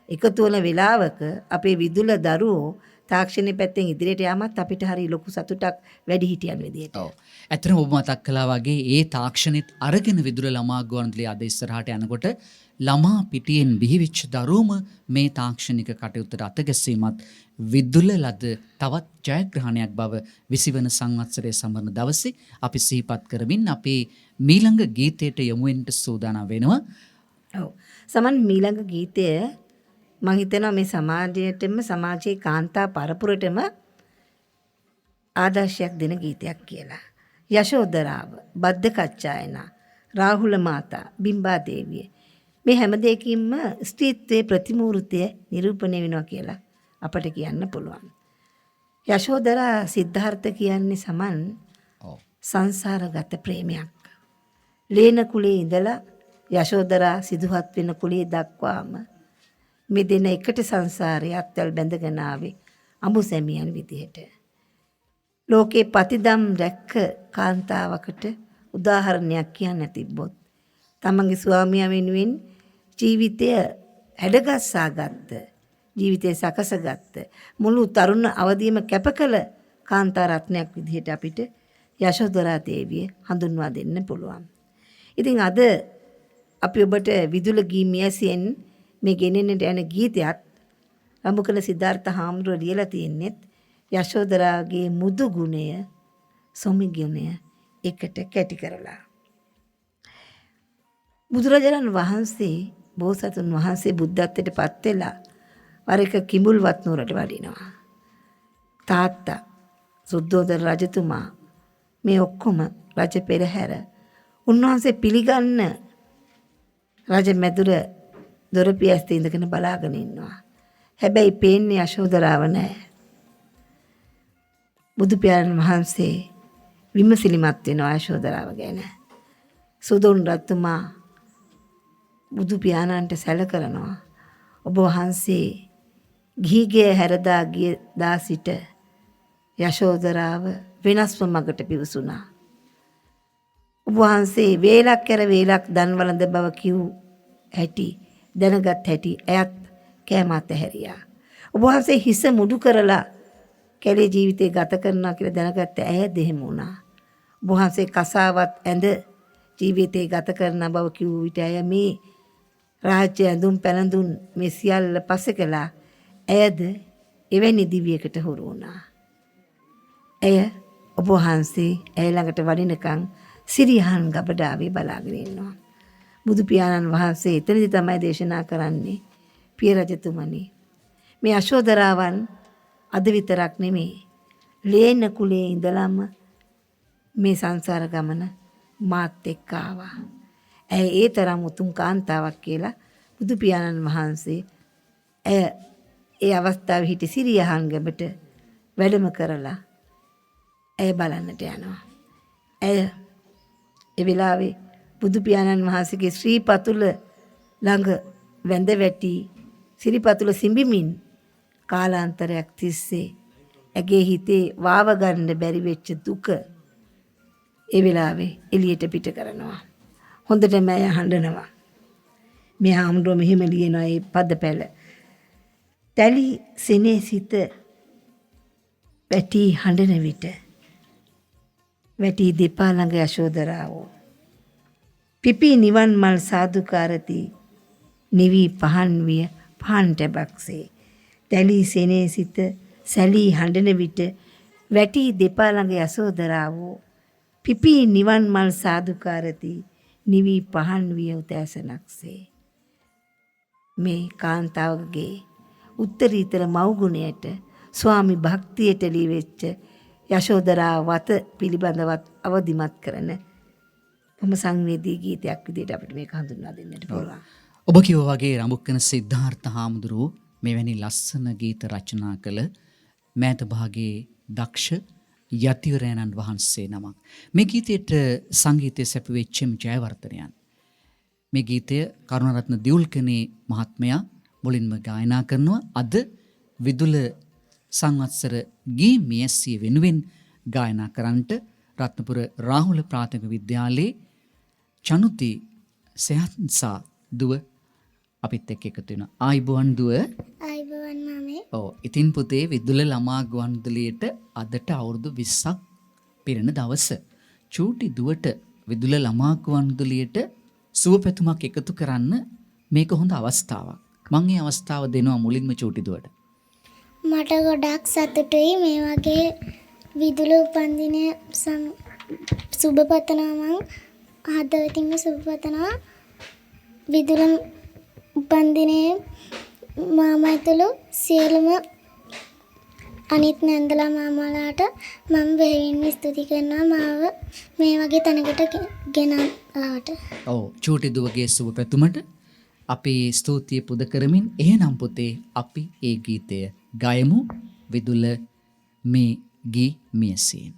එකතු වන වෙලාවක අපේ විදුල දරුවෝ තාක්ෂණය පැත්තෙන් ඉදිරියට යාමත් අපිට හරි ලොකු සතුටක් වැඩි හිටියන් විදියට. ඔව්. ඇත්තටම ඔබ මතක් කළා වගේ ඒ තාක්ෂණෙත් අරගෙන විදුල ළමා ගුවන්විදුලිය අද ඉස්සරහට යනකොට ළමා පිටියෙන් බිහිවෙච්ච දරුවම මේ තාක්ෂණික කටයුත්තට අතගැසීමත් විදුල ලද තවත් ජයග්‍රහණයක් බව 20 වන සංවත්සරයේ සමරන දවසේ අපි සිහිපත් කරමින් අපේ මීළඟ ගීතයට යොමු වෙන්න සූදානම් වෙනවා. ඔව්. සමන් මීළඟ ගීතය මං හිතනවා මේ සමාජයටම සමාජයේ කාන්තා පරපුරටම ආදර්ශයක් දෙන ගීතයක් කියලා. යශෝදරාව, බද්දකච්චායන, රාහුල මාතා, බිම්බා දේවිය මේ හැම දෙයකින්ම ස්ත්‍රීත්වයේ ප්‍රතිමූර්තිය නිරූපණය වෙනවා කියලා අපට කියන්න පුළුවන්. යශෝදරා සිද්ධාර්ථ කියන්නේ සමන් සංසාරගත ප්‍රේමයක්. ලේන කුලේ ඉඳලා යශෝදරා සිදුහත් වෙන කුලේ දක්වාම මේ දෙන එකට සංසාරයේ අත්වල බැඳගෙන ආවේ අඹු සැමියන් විදිහට. ලෝකේ පතිදම් රැක්ක කාන්තාවකට උදාහරණයක් කියන්න තිබ්බොත් තමන්ගේ ස්වාමියා වෙනුවෙන් ජීවිතය හැඩගස්සා ගත්ත, ජීවිතය සකසගත්ත, මුළු තරුණ අවදියම කැප කළ කාන්තා රත්නයක් විදිහට අපිට යශෝදරා දේවිය හඳුන්වා දෙන්න පුළුවන්. ඉතින් අද අපි ඔබට විදුල ගී මෙයසියෙන් මේ ගෙනෙන්නට යන ගීතයත් රඹුකල සිද්ධාර්ථ හාමුදුරුවෝ ලියලා තියෙන්නේත් යශෝදරාගේ මුදු ගුණය, සොමි ගුණය එකට කැටි කරලා. බුදුරජාණන් වහන්සේ, බෝසතුන් වහන්සේ බුද්ධත්වයට පත් වෙලා වර එක කිඹුල්වත් නුවරට වඩිනවා. තාත්තා, සුද්ධෝදන රජතුමා මේ ඔක්කොම රජ පෙරහැර උන්වහන්සේ පිළිගන්න රජ මැදුර දොරපියස්තේ ඉඳගෙන බලාගෙන ඉන්නවා. හැබැයි පේන්නේ යශෝදරාව නැහැ. බුදු පියාණන් වහන්සේ විමසිලිමත් වෙනවා යශෝදරාව ගැන. සුදොන් රජතුමා බුදු පියාණන්ට සැල කරනවා. ඔබ වහන්සේ ගිහිගේ හැරදා ගිය දා සිට යශෝදරාව වෙනස්ම මගට පිවිසුණා. ඔබ වහන්සේ වේලක් කර වේලක් දන් වළඳ බව කිව් හැටි දැනගත් හැටි ඇයත් කෑමත් ඇහැරියා. ඔබ වහන්සේ හිස මුඩු කරලා කැලේ ජීවිතේ ගත කරනවා කියලා දැනගත්ත ඇය දෙහෙම වුණා. ඔබ වහන්සේ කසාවත් ඇඳ ජීවිතේ ගත කරන බව කිව් විට ඇය මේ රාජ්‍ය ඇඳුම් පැළඳුම් මේ සියල්ල පස්සේ කළා. ඇයද එවැනි දිවියකට හුරු වුණා. ඇය ඔබ වහන්සේ ඇය ළඟට වඩිනකන් සිරියහන් ගබඩාවේ බලාගෙන ඉන්නවා. බුදු පියාණන් වහන්සේ එතනදි තමයි දේශනා කරන්නේ, පිය රජතුමනි, මේ යශෝදරාවන් අද විතරක් නෙමෙයි, ලේන කුලේ ඉඳලම මේ සංසාර ගමන මාත් එක්ක ආවා. ඇය ඒ තරම් උතුම් කාන්තාවක් කියලා බුදු පියාණන් වහන්සේ ඇය ඒ අවස්ථාවේ හිටි සිරියහන් ගබට වැඩම කරලා ඇය බලන්නට යනවා. ඇය ඒ වෙලාවේ බුදු පියාණන් වහන්සේගේ ශ්‍රී පතුල ළඟ වැඳ වැටි සිරිපතුල සිඹිමින් කාලාන්තරයක් තිස්සේ ඇගේ හිතේ වාව ගන්න බැරි වෙච්ච දුක ඒ වෙලාවේ එළියට පිට කරනවා. හොඳට මෑ හඬනවා. මේ හාමුදුරුවෝ මෙහෙම ලියනවා මේ පදපැල. තැලි සෙනේ සිත වැටි හඬන විට වැටි දෙපා ළඟ යශෝදරාවෝ පිපි නිවන් මල් සාදුකාරති නිවි පහන් විය පහන් ටැබක්සේ. තැලි සෙනේ සිත සැලී හඬන විට වැටි දෙපා ළඟ යශෝදරාවෝ පිපි නිවන් මල් සාදුකාරති නිවි පහන් විය උතැසනක්සේ. මේ කාන්තාවගේ උත්තරීතර මව්ගුණයට ස්වාමි භක්තියට ලිවෙච්ච යශෝදරා වත පිළිබඳවත් අවදිමත් කරන බොහොම සංවේදී ගීතයක් විදිහට අපිට මේක හඳුන්වා දෙන්නට පුළුවන්. ඔබ කිව්වා වගේ රඹුක්කන සිද්ධාර්ථ හාමුදුරුවෝ මෙවැනි ලස්සන ගීත රචනා කළ මෑත භාගයේ දක්ෂ යතිවරයන්න් වහන්සේ නමක්. මේ ගීතයට සංගීතය සැපුවේ එච්.එම්. ජයවර්ධනයන්. මේ ගීතය කරුණාරත්න දියුල්කනේ මහත්මයා මුලින්ම ගායනා කරනවා. අද විදුල සංවත්සර ගී මියස්සිය වෙනුවෙන් ගායනා කරන්නට රත්නපුර රාහුල ප්‍රාථමික විද්‍යාලයේ චනුති සෙහන්සා දුව අපිත් එක්ක එකතු වෙනවා. ආයිබෝන් දුව. ආයිබෝන් මාමේ. ඔව්. ඉතින් පුතේ විදුල ළමා ගුවන්විදුලියට අදට අවුරුදු 20ක් පිරෙන දවස. චූටි දුවට විදුල ළමා ගුවන්විදුලියට සුවපැතුමක් එකතු කරන්න මේක හොඳ අවස්ථාවක්. මම මේ අවස්ථාව දෙනවා මුලින්ම චූටි දුවට. මට ගොඩක් සතුටුයි මේ වගේ විදුල උපන්දිනය සුබ පතනවා. මං හදවතින්ම සුබ පතනවා. විදුල උපන්දිනයේ මාමා ඇතුළු සියලුම අනිත් නැන්දලා මාමාලාට මම බෙහෙවින්ම ස්තුති කරනවා මාව මේ වගේ තැනකට ගෙන ආවට. ඔව් චූටි දුවගේ සුබ පැතුමට අපි ස්තුතිය පුද කරමින් එහෙනම් පුතේ අපි ඒ ගීතය ගයමු විදුල මේ ගී මියසීන්.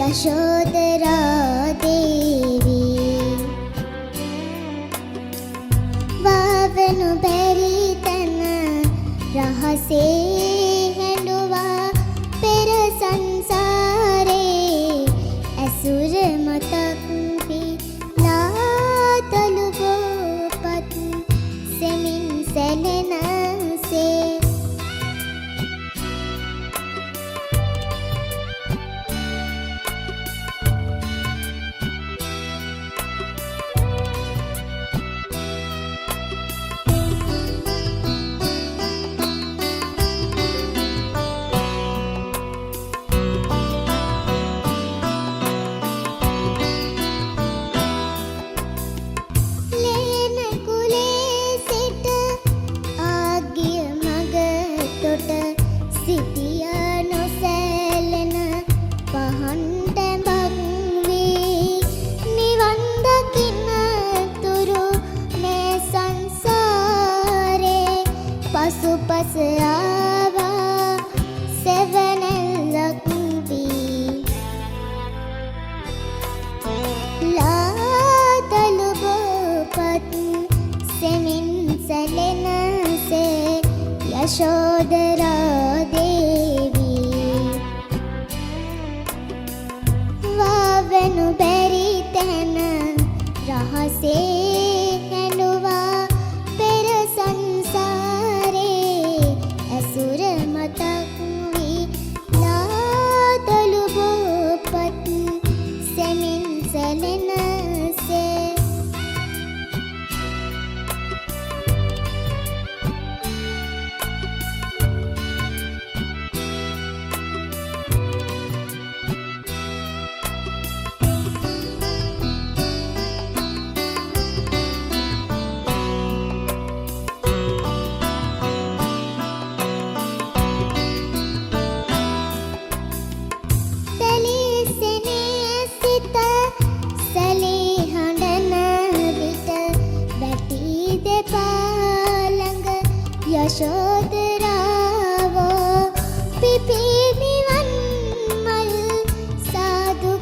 යශෝදරා දේවී වවනු බැරි තන රහසේ හැඬුවා පෙර සංසාරේ ඇසුර මතක් පිලාතලු බෝපත් සෙමින් සැලෙනසේ සිටිය නොසැලෙන පහන් ටැඹක් වී නිවන් දකින්න තුරු මේ සංසාරේ පසුපස ආවා සෙවණැල්ලක් වී ලාදලු බෝපත් සෙමින් සැලෙනසේ යශෝදරා දේවී වාවනු බැරි තැන රහසේ හැඬුවා පෙර සංසාරේ ඇසුර මතක් වී ලාදලු බෝපත් සෙමින් සැලෙනසේ යශෝදරාවෝ පිපී නිවන් මල් සාදුකාරදී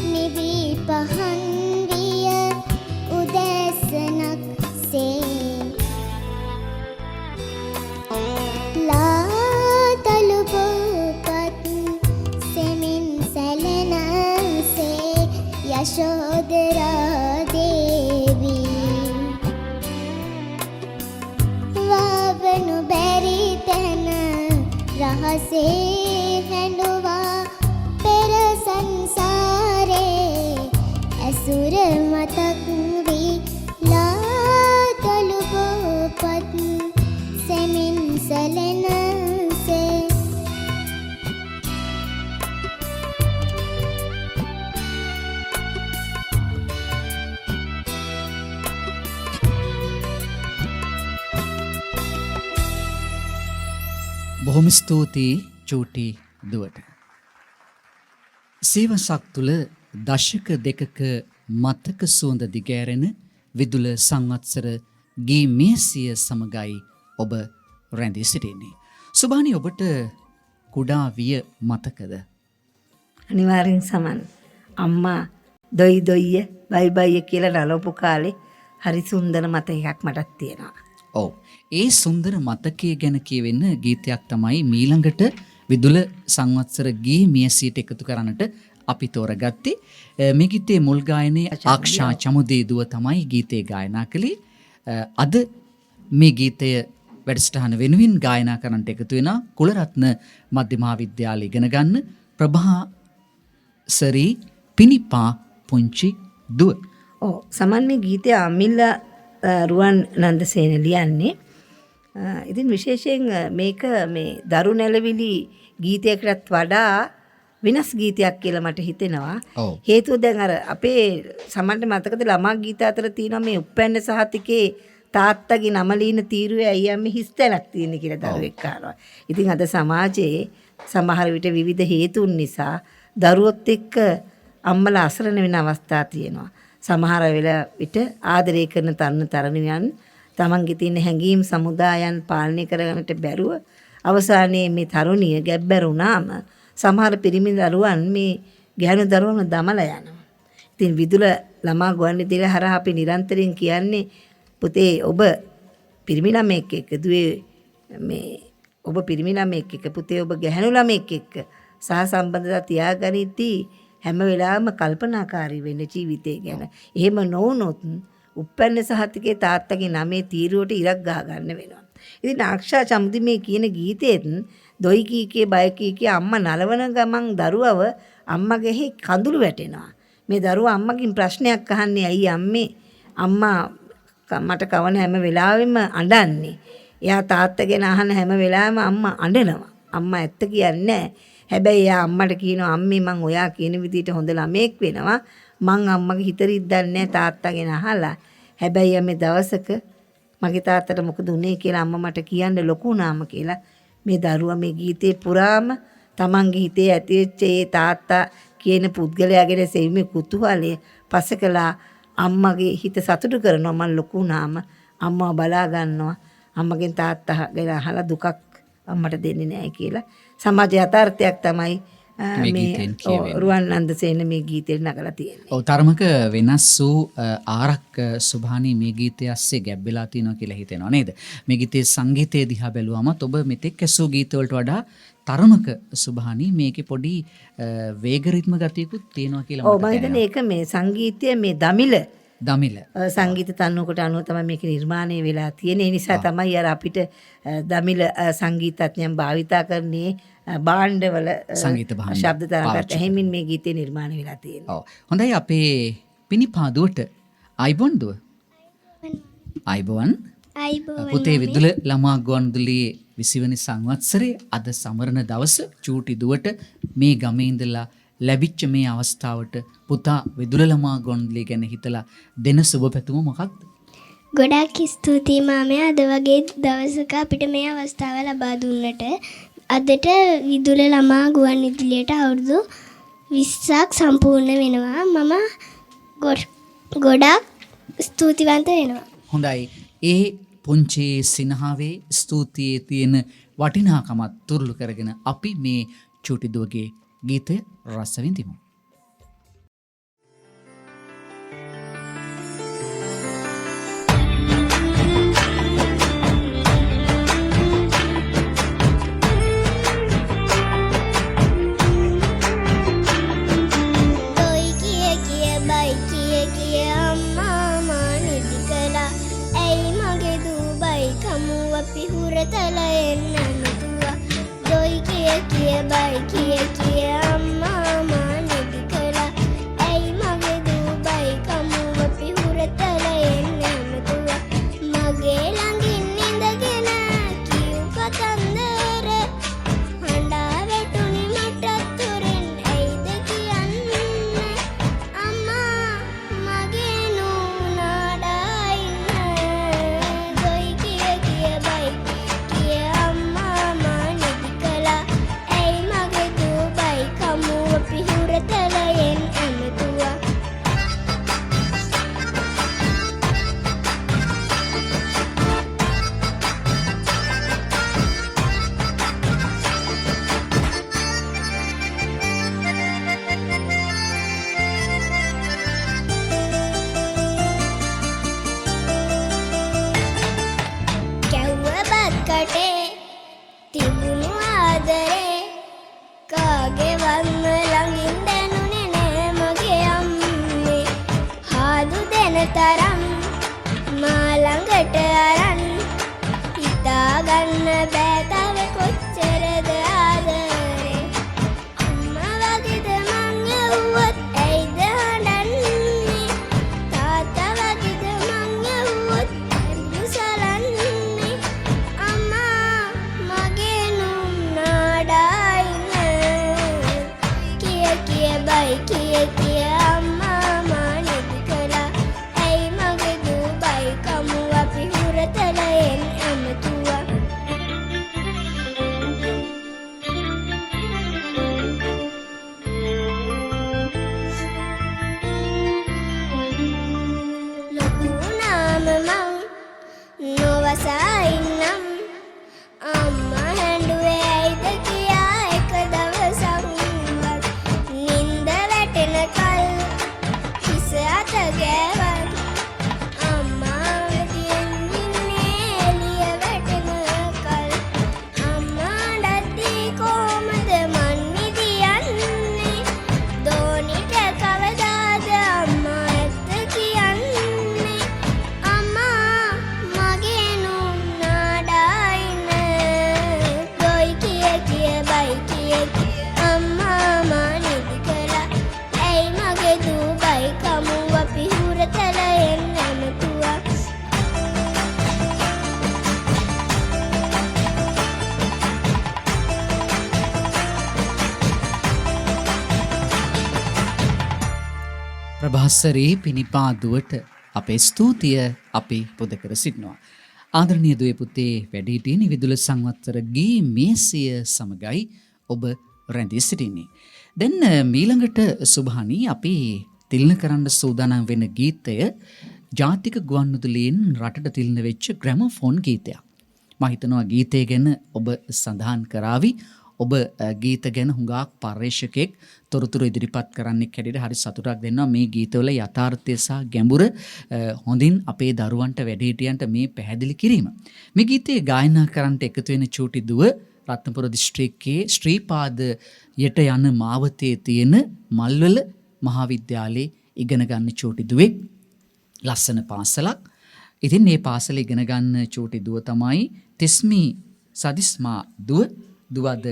නිවී පහන් විය උදැසනක් සේ ලාදලු බෝපත් සෙමින් සැලෙනසේ යශෝදරා දේවී වාවනු බැරි තැන රහසේ හැඬුවා පෙර සංසාරේ ඇසුර මතක් වී ලාදලු බෝපත් සෙමින් සැලෙනසේ බොහොම ස්තුතියි චූටි දුවට. සීවසක් තුළ දශක දෙකක මතක සුවඳ දිගෑරෙන විදුල සංවත්සර ගී මේසිය සමගයි ඔබ රැඳී සිටින්නේ. සුභානි ඔබට කුඩා විය මතකද? අනිවාර්යෙන් සමන්. අම්මා දොයි දොයිය බයි බයි කියලා නලවපු කාලේ හරි සුන්දර මතකයක් මටත් තියෙනවා. ඔව්. ඒ සුන්දර මතකයේ ගැන කියවෙන්න ගීතයක් තමයි මීළඟට විදුල සංවත්සර ගී මියසියට එකතු කරන්නට අපි තෝරගත්තේ. මේ ගීතේ මුල් ගායනයේ ආක්ෂා චමුදේ දුව තමයි ගීතේ ගායනා කළේ. අද මේ ගීතය වැඩසටහන වෙනුවෙන් ගායනා කරන්නට එකතු වෙන කුලරත්න මධ්‍යමහා විද්‍යාලය ඉගෙන ගන්න ප්‍රභාසරි පිනිපා පුංචි දුව. ඔව් සමන් මේ ගීතය අමිල්ලා රුවන් නන්දසේන ලියන්නේ. ඉතින් විශේෂයෙන් මේක මේ දරු නැලවිලි ගීතයකටත් වඩා වෙනස් ගීතයක් කියලා මට හිතෙනවා. හේතුව දැන් අර අපේ සමන්ට මතකද ළමා ගීත අතර තියෙනවා මේ උප්පැන්න සහතිකේ තාත්තගේ නම ලියන තීරුවේ අයියා මේ හිස්තැනක් තියෙන කියලා දරුවෙක් අහනවා. ඉතින් අද සමාජයේ සමහර විට විවිධ හේතුන් නිසා දරුවොත් එක්ක අම්මලා අසරණ වෙන අවස්ථා තියෙනවා. සමහර විට ආදරය කරන තරුණ තරුණියන් තමන්ගේ තියෙන හැඟීම් සමුදායන් පාලනය කරගන්නට බැරුව අවසානයේ මේ තරුණිය ගැබ්බැරුණාම සමහර පිරිමි දරුවන් මේ ගැහැණු දරුවන්ව දමලා යනවා. ඉතින් විදුල ළමා ගුවන්විදුලිය හරහා අපි නිරන්තරයෙන් කියන්නේ පුතේ ඔබ පිරිමි ළමෙක් එක්ක දුවේ මේ ඔබ පිරිමි ළමෙක් එක්ක පුතේ ඔබ ගැහැණු ළමෙක් එක්ක සහ සම්බන්ධතා තියාගනිද්දී හැම වෙලාවෙම කල්පනාකාරී වෙන්න ජීවිතය ගැන. එහෙම නොවුනොත් උප්පැන්න සහතිකේ තාත්තගේ නමේ තීරුවට ඉරක් ගහ ගන්න වෙනවා. ඉතින් ආක්ෂා චමුදි මේ කියන ගීතෙත් දොයි කීකේ බය කීකේ අම්මා නලවන ගමන් දරුවව අම්මගේ කඳුළු වැටෙනවා. මේ දරුවා අම්මකින් ප්‍රශ්නයක් අහන්නේ ඇයි අම්මේ අම්මා මට කවන හැම වෙලාවෙම අඬන්නේ. එයා තාත්තගෙන අහන හැම වෙලාවෙම අම්මා අඬනවා. අම්මා ඇත්ත කියන්නේ නැහැ. හැබැයි එයා අම්මට කියනවා අම්මේ මං ඔයා කියන විදිහට හොඳ ළමෙක් වෙනවා. මං අම්මගේ හිත රිද්දන්නේ නැහැ තාත්තගෙන අහලා. හැබැයි මේ දවසක මගේ තාත්තට මොකද උනේ කියලා අම්මා මට කියන්න ලොකු වුණාම කියලා මේ දරුවා මේ ගීතේ පුරාම තමන්ගේ හිතේ ඇතිවෙච්ච ඒ තාත්තා කියන පුද්ගලයා ගැන සෙවීමේ කුතුහලය පසකලා අම්මගේ හිත සතුටු කරනවා. මම ලොකු වුණාම අම්මව බලා ගන්නවා. අම්මගෙන් තාත්තා ගැන අහලා දුකක් අම්මට දෙන්නේ නැහැ කියලා. සමාජ යථාර්ථයක් තමයි මේ රුවන් නන්දසේන මේ ගීතේ නගලා තියෙන්නේ. ඔව් තරමක වෙනස් වූ ආරක් සුභානි මේ ගීතය ඇස්සේ ගැබ් වෙලා තියෙනවා කියලා හිතෙනවා නේද? මේ ගීතේ සංගීතය දිහා බැලුවමත් ඔබ මෙතෙක් ඇසූ ගීත වලට වඩා තරමක සුභානි මේකේ පොඩි වේග රිද්ම ගතියකුත් තියෙනවා කියලා මට දැනෙනවා. ඔව් මම හිතන්නේ ඒක මේ සංගීතය මේ දමිල සංගීත තනුවකට අනුව තමයි මේක නිර්මාණය වෙලා තියෙන. ඒ නිසා තමයි අර අපිට දමිල සංගීතඥයන් භාවිතා කරන්නේ භාණ්ඩවල සංගීත භාණ්ඩ ශබ්ද තරංගات ඇහිමින් මේ ගීතේ නිර්මාණය වෙලා තියෙනවා. ඔව්. හොඳයි අපේ පිනිපාදුවට අයිබෝන් දුව. අයිබෝන්. පුතේ විදුල ළමා ගුවන්විදුලියේ 20 වෙනි සංවත්සරයේ අද සමරන දවස චූටි දුවට මේ ගමේ ඉඳලා ලැබිච්ච මේ අවස්ථාවට පුතා විදුල ළමා ගුවන්විදුලිය ගැන හිතලා දෙන සුබ පැතුම මොකක්ද? ගොඩාක් ස්තුතියි මාමේ අද වගේ දවසක අපිට මේ අවස්ථාව ලබා දුන්නට. අදට විදුල ළමා ගුවන්විදුලියට අවුරුදු 20ක් සම්පූර්ණ වෙනවා. මම ගොඩාක් ස්තුතිවන්ත වෙනවා. හොඳයි. ඒ පුංචි සිනහාවේ ස්තුතියේ තියෙන වටිනාකමත් තුරුළු කරගෙන අපි මේ චූටි දුවගේ ගීතය රස විඳිමු. ප්‍රභාස්වරී පිනිපාදුවට අපේ ස්තුතිය අපි පුද කර සිටිනවා. ආදරණීය දුවේ පුතේ වැඩිහිටියනි විදුල සංවත්තර ගී මේසිය සමගයි ඔබ රැඳී සිටින්නේ. දැන් මීළඟට සුභානි අපි තිලන කරන්න සූදානම් වෙන ගීතය ජාතික ගුවන්විදුලියෙන් රටට තිලන වෙච්ච ග්‍රැමෆෝන් ගීතයක්. මම හිතනවා ගීතය ගැන ඔබ සඳහන් කරાવી. ඔබ ගීත ගැන හුඟක් පර්යේෂකෙක් තොරතුරු ඉදිරිපත් කරන්නෙක් හැටියට හරි සතුටක් දෙනවා. මේ ගීතවල යථාර්ථය සහ ගැඹුර හොඳින් අපේ දරුවන්ට වැඩිහිටියන්ට මේ පැහැදිලි කිරීම. මේ ගීතේ ගායනා කරන්නට එකතු වෙන චූටි දුව රත්නපුර දිස්ත්‍රික්කයේ ශ්‍රීපාද යට යන මාවතේ තියෙන මල්වල මහාවිද්‍යාලයේ ඉගෙන ගන්න චූටි දුවෙක්. ලස්සන පාසලක්. ඉතින් මේ පාසල ඉගෙන ගන්න චූටි දුව තමයි තෙස්මි සදිස්මා දුවද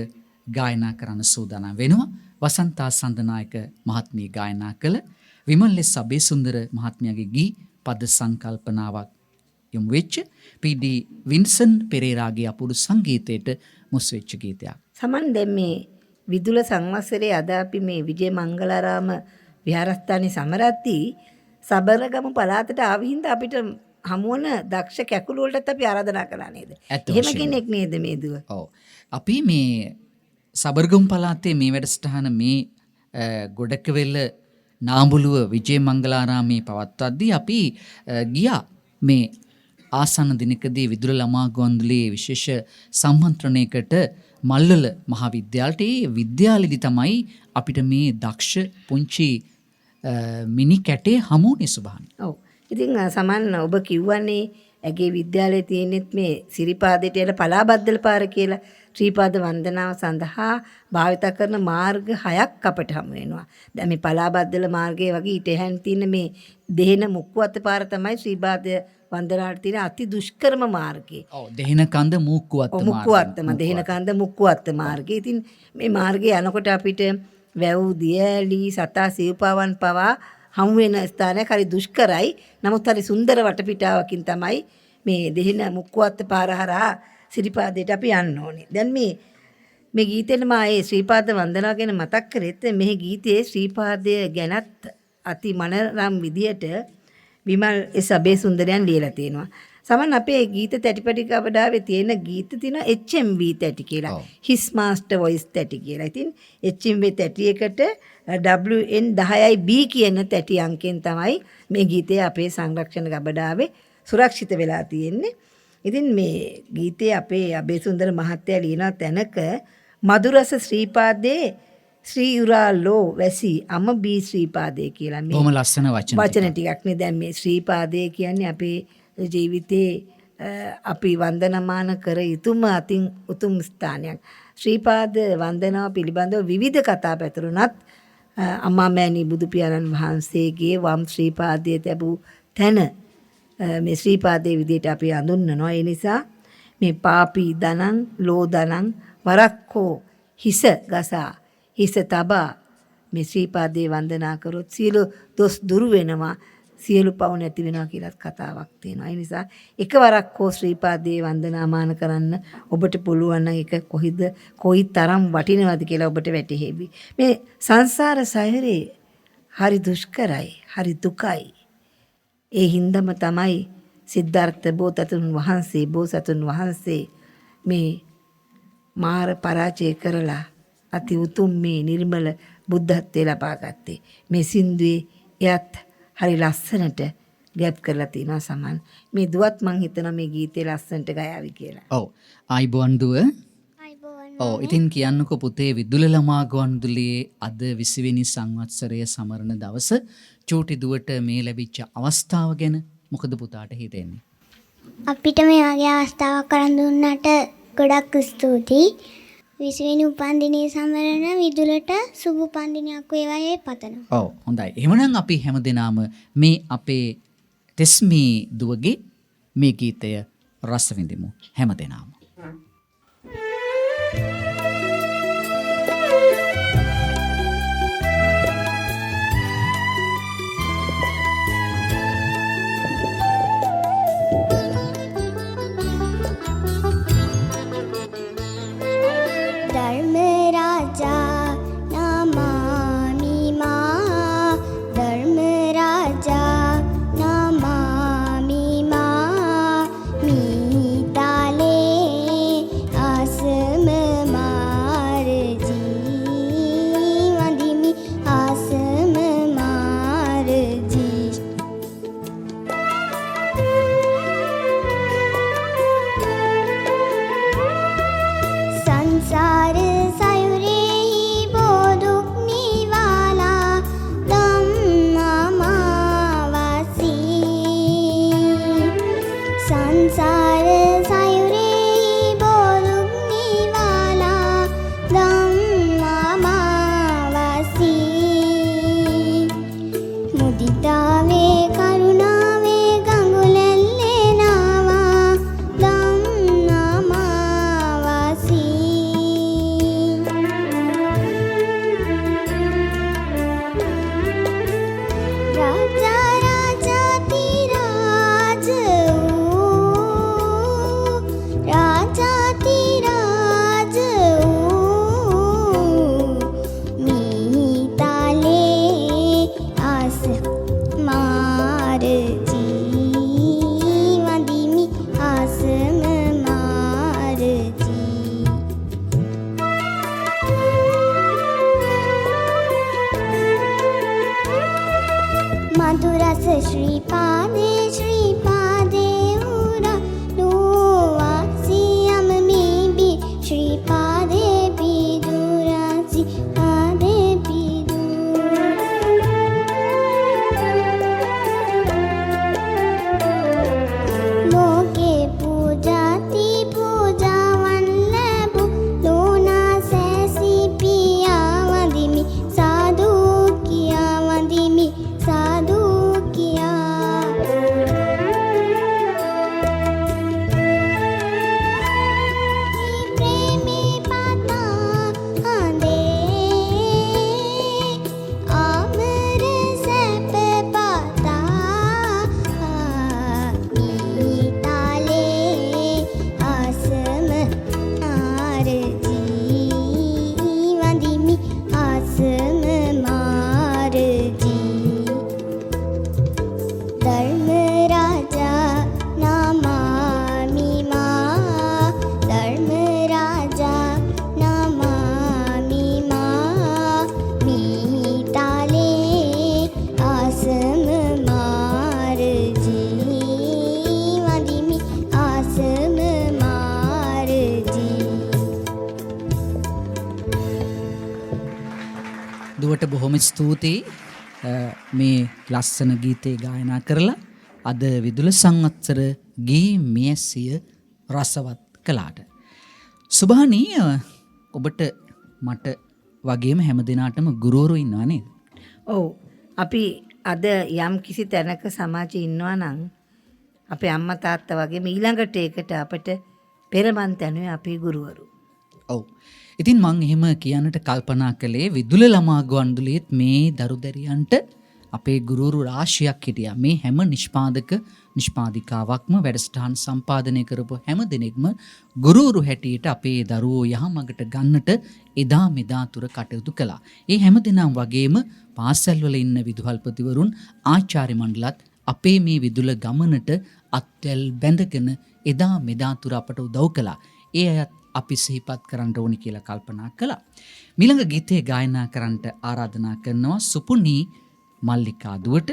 ගායනා කරන්න සූදානම් වෙනවා. වසන්තා සඳනායක මහත්මිය ගායනා කළ විමල්ලේ සබේසුන්දර මහත්මයාගේ ගී පද සංකල්පනාවක් යොමු වෙච්ච පී.ඩී. වින්සන් පෙරේරාගේ අපූර්ව සංගීතයට මුස් වෙච්ච ගීතයක්. සමන් දැන් මේ විදුල සංවත්සරයේ අද අපි මේ විජය මංගලාරාම විහාරස්ථානයේ සමරද්දී සබරගමු පළාතට ආවිහින්ද අපිට හමුවන දක්ෂ කැකුළු වලටත් අපි ආරාධනා කළා නේද? එහෙම කෙනෙක් නේද මේ දුව? ඔව්. අපි මේ සබරගමු පළාතේ මේ වැඩසටහන මේ ගොඩකවෙල නාඹුලුව විජය මංගලාරාමයේ පවත්වද්දී අපි ගියා මේ ආසන්න දිනකදී විදුල ළමා ගුවන්විදුලියේ විශේෂ සම්මන්ත්‍රණයකට මල්වල මහාවිද්‍යාලයට. ඒ විද්‍යාලෙදි තමයි අපිට මේ දක්ෂ පුංචි මිනි කැටේ හමුුනේ සුභානි. ඔව්. ඉතින් සමන් ඔබ කිව්වනේ ඇගේ විද්‍යාලයේ තියෙනෙත් මේ සිරිපාදයට යන පලාබද්දල පාර කියලා ශ්‍රීපාද වන්දනාව සඳහා භාවිත කරන මාර්ග 6ක් අපට හමු වෙනවා. දැන් මේ පලාබද්දල මාර්ගයේ වගේ ඊට එහාන් තියෙන මේ දෙහෙන මුක්කුවත්ත පාර තමයි ශ්‍රීපාද වන්දනාවට තියෙන අති දුෂ්කරම මාර්ගය. ඔව් දෙහෙන කන්ද මුක්කුවත්ත මාර්ගය. ඉතින් මේ මාර්ගය යනකොට අපිට වැව් දියැලි සතා සිව්පාවන් පවා හමු වෙන ස්ථානයක් හරි දුෂ්කරයි. නමුත් හරි සුන්දර වටපිටාවකින් තමයි මේ දෙහෙන මුක්කුවත්ත පාර හරහා සිරිපාදයට අපි යන්න ඕනේ. දැන් මේ ගීතේට මා ඒ ශ්‍රීපාද වන්දනාව ගැන මතක් කරෙත් මේ ගීතයේ ශ්‍රීපාදය ගැනත් අති මනරම් විදියට විමල් සබේසුන්දරයන් ලියලා තියෙනවා. සමන් අපේ ගීත තැටිපටි කවඩාවේ තියෙන ගීත තියෙනවා HMV තැටි කියලා. His Master Voice තැටි කියලා. ඉතින් HMV තැටියකට WN10B කියන තැටි අංකෙන් තමයි මේ ගීතය අපේ සංරක්ෂණ ගබඩාවේ සුරක්ෂිත වෙලා තියෙන්නේ. ඉතින් මේ ගීතේ අපේ අබේසුන්දර මහත්තයා ලියන තැනක මధుරස ශ්‍රීපාදේ ශ්‍රී යුරාලෝ වැසි අම බී ශ්‍රීපාදේ කියලා මේ බොහොම ලස්සන වචන ටිකක් නේ. දැන් මේ ශ්‍රීපාදේ කියන්නේ අපේ ජීවිතේ අපි වන්දනමාන කර යුතුම අතින් උතුම් ස්ථානයක්. ශ්‍රීපාද වන්දනාව පිළිබඳව විවිධ කතා පැතුරුණත් අම්මා මෑණී බුදු පියාණන් වහන්සේගේ වම් ශ්‍රීපාදයේ තිබූ තැන මේ ශ්‍රීපාදයේ විදිහට අපි අඳුන්වනවා. ඒ නිසා මේ පාපී දනං ලෝ දනං වරක්කෝ හිස ගසා හිස තබා මේ ශ්‍රීපාදයේ වන්දනා කරොත් සියලු දොස් දුරු වෙනවා, සියලු පව් නැති වෙනවා කියලාත් කතාවක් තියෙනවා. ඒ නිසා එකවරක් හෝ ශ්‍රීපාදයේ වන්දනාමාන කරන්න ඔබට පුළුවන් නම් ඒක කොයි තරම් වටිනවද කියලා ඔබට වැටහෙවි. මේ සංසාර සයරේ හරි දුෂ්කරයි, හරි දුකයි. ඒ හින්දම තමයි සිද්ධාර්ථ බෝසතුන් වහන්සේ මේ මාර පරාජය කරලා අති උතුම් මේ නිර්මල බුද්ධත්වයේ ලබා ගත්තේ. මේ සින්දුවේ එයත් හරි ලස්සනට ගැප් කරලා තිනවා සමන්. මේ දුවත් මං හිතනවා මේ ගීතේ ලස්සනට ගයාවි කියලා. ඔව්. ආයිබෝන් දුව. ඔව්. ඉතින් කියන්නකෝ පුතේ විදුල ළමා ගුවන්විදුලියේ අද 20 වෙනි සංවත්සරය සමරන දවස චූටි දුවට මේ ලැබිච්ච අවස්ථාව ගැන මොකද පුතාට හිතෙන්නේ? අපිට මේ වගේ අවස්ථාවක් කරන් දුන්නට ගොඩක් ස්තුතියි. 20 වෙනි උපන්දිනයේ සමරන විදුලට සුබ උපන්දිනයක් වේවායි පතනවා. ඔව් හොඳයි. එහෙමනම් අපි හැමදෙනාම මේ අපේ තෙස්මි දුවගේ මේ ගීතය රස විඳිමු හැමදෙනාම. धर्मराजा नमामि मा मी රස ශ්‍රීපාදේ ශ්‍රීපාදේ උරා ලෝවාසියම මීබි ශ්‍රීපාදේ පිදුරාසි පාදේ ලෝකේ පූජාති පූජාවන් ලැබු ලෝනා සෑසී පියා වඳිමි සාදු කියා වඳිමි සාදු කියා ප්‍රේමී පාතා හඳේ ආමර සැප පාතා ඊතාලේ ආසම ආරජී වඳිමි ආසම මාරජී ධර්ම රාජා නමාමි මා ධර්ම රාජා නමාමි මා මීතාලේ ආසම මාරජී වඳිමි ආසම මාරජී දුවට බොහොම ස්තුතියි මේ ලස්සන ගීතේ ගායනා කරලා අද විදුල සංවත්සර ගී මියසිය රසවත් කළාට. සුභානී ඔබට මට වගේම හැම දිනාටම ගුරුවරු ඉන්නවා නේද? ඔව් අපි අද යම් කිසි තැනක සමාජයේ ඉන්නවා නම් අපේ අම්මා තාත්තා වගේම ඊළඟට ඒකට අපිට පෙරමන් තැනුවේ අපේ ගුරුවරු. ඔව්. ඉතින් මං එහෙම කියන්නට කල්පනා කළේ විදුල ළමා ගුවන්විදුලියේත් මේ දරුදැරියන්ට අපේ ගුරුවරු රාශියක් හිටියා. මේ හැම නිෂ්පාදිකාවක්ම වැඩසටහන් සම්පාදනය කරපු හැම දෙනෙක්ම ගුරුවරු හැටියට අපේ දරුවෝ යහමඟට ගන්නට එදා මෙදා තුර කටයුතු කළා. ඒ හැම දෙනාම වගේම පාසල්වල ඉන්න විදුහල්පතිවරුන් ආචාර්ය මණ්ඩලත් අපේ මේ විදුල ගමනට අත්වැල් බැඳගෙන එදා මෙදා තුර අපට උදව් කළා. ඒ අයත් අපි සිහිපත් කරන්න ඕනි කියලා කල්පනා කළා. මිළඟ ගීතේ ගායනා කරන්නට ආරාධනා කරනවා සුපුනී මල්ලිකා දුවට.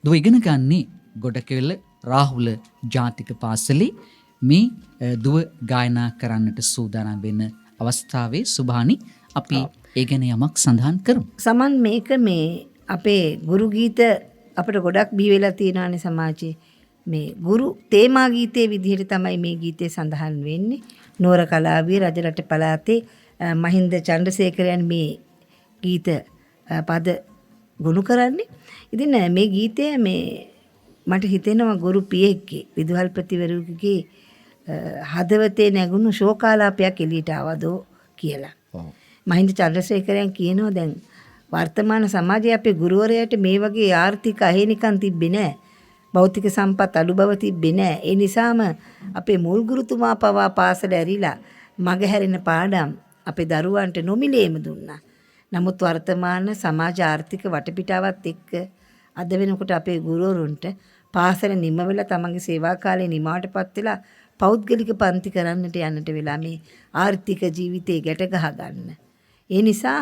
දුව ඉගෙන ගන්නේ ගොඩකෙවල රාහුල ජාතික පාසලේ. මේ දුව ගායනා කරන්නට සූදානම් වෙන අවස්ථාවේ සුභානි අපි ඒ ගැන යමක් සඳහන් කරමු. සමන් මේක මේ අපේ ගුරු ගීත අපිට ගොඩක් බිහි වෙලා තියෙනවානේ සමාජයේ. මේ ගුරු තේමා ගීතයේ විදිහට තමයි මේ ගීතේ සඳහන් වෙන්නේ. නෝර කලාවේ රජරට පළාතේ මහින්ද චන්ද්‍රසේකරයන් මේ ගීත පද ගොනු කරන්නේ. ඉතින් මේ ගීතය මේ මට හිතෙනවා ගුරු පියෙක්ගේ විදුහල්පතිවරුගේ හදවතේ නැගුණු ශෝකාලාපයක් එළියට ආවදෝ කියලා. මහින්ද චන්ද්‍රසේකරයන් කියනවා දැන් වර්තමාන සමාජයේ අපේ ගුරුවරයාට මේ වගේ ආර්ථික අහේනිකම් තිබ්බේ නැහැ. භෞතික සම්පත් අඩු බව තිබ්බේ නැහැ. ඒ නිසාම අපේ මුල් ගුරුතුමා පවා පාසල ඇරිලා මගහැරෙන පාඩම් අපේ දරුවන්ට නොමිලේම දුන්නා. නමුත් වර්තමාන සමාජ ආර්ථික වටපිටාවත් එක්ක අද වෙනකොට අපේ ගුරුවරුන්ට පාසල නිම වෙලා තමන්ගේ සේවා කාලේ නිමාවටපත් වෙලා පෞද්ගලික පන්ති කරන්නට යන්නට වෙලා මේ ආර්ථික ජීවිතේ ගැට ගහ ගන්න. ඒ නිසා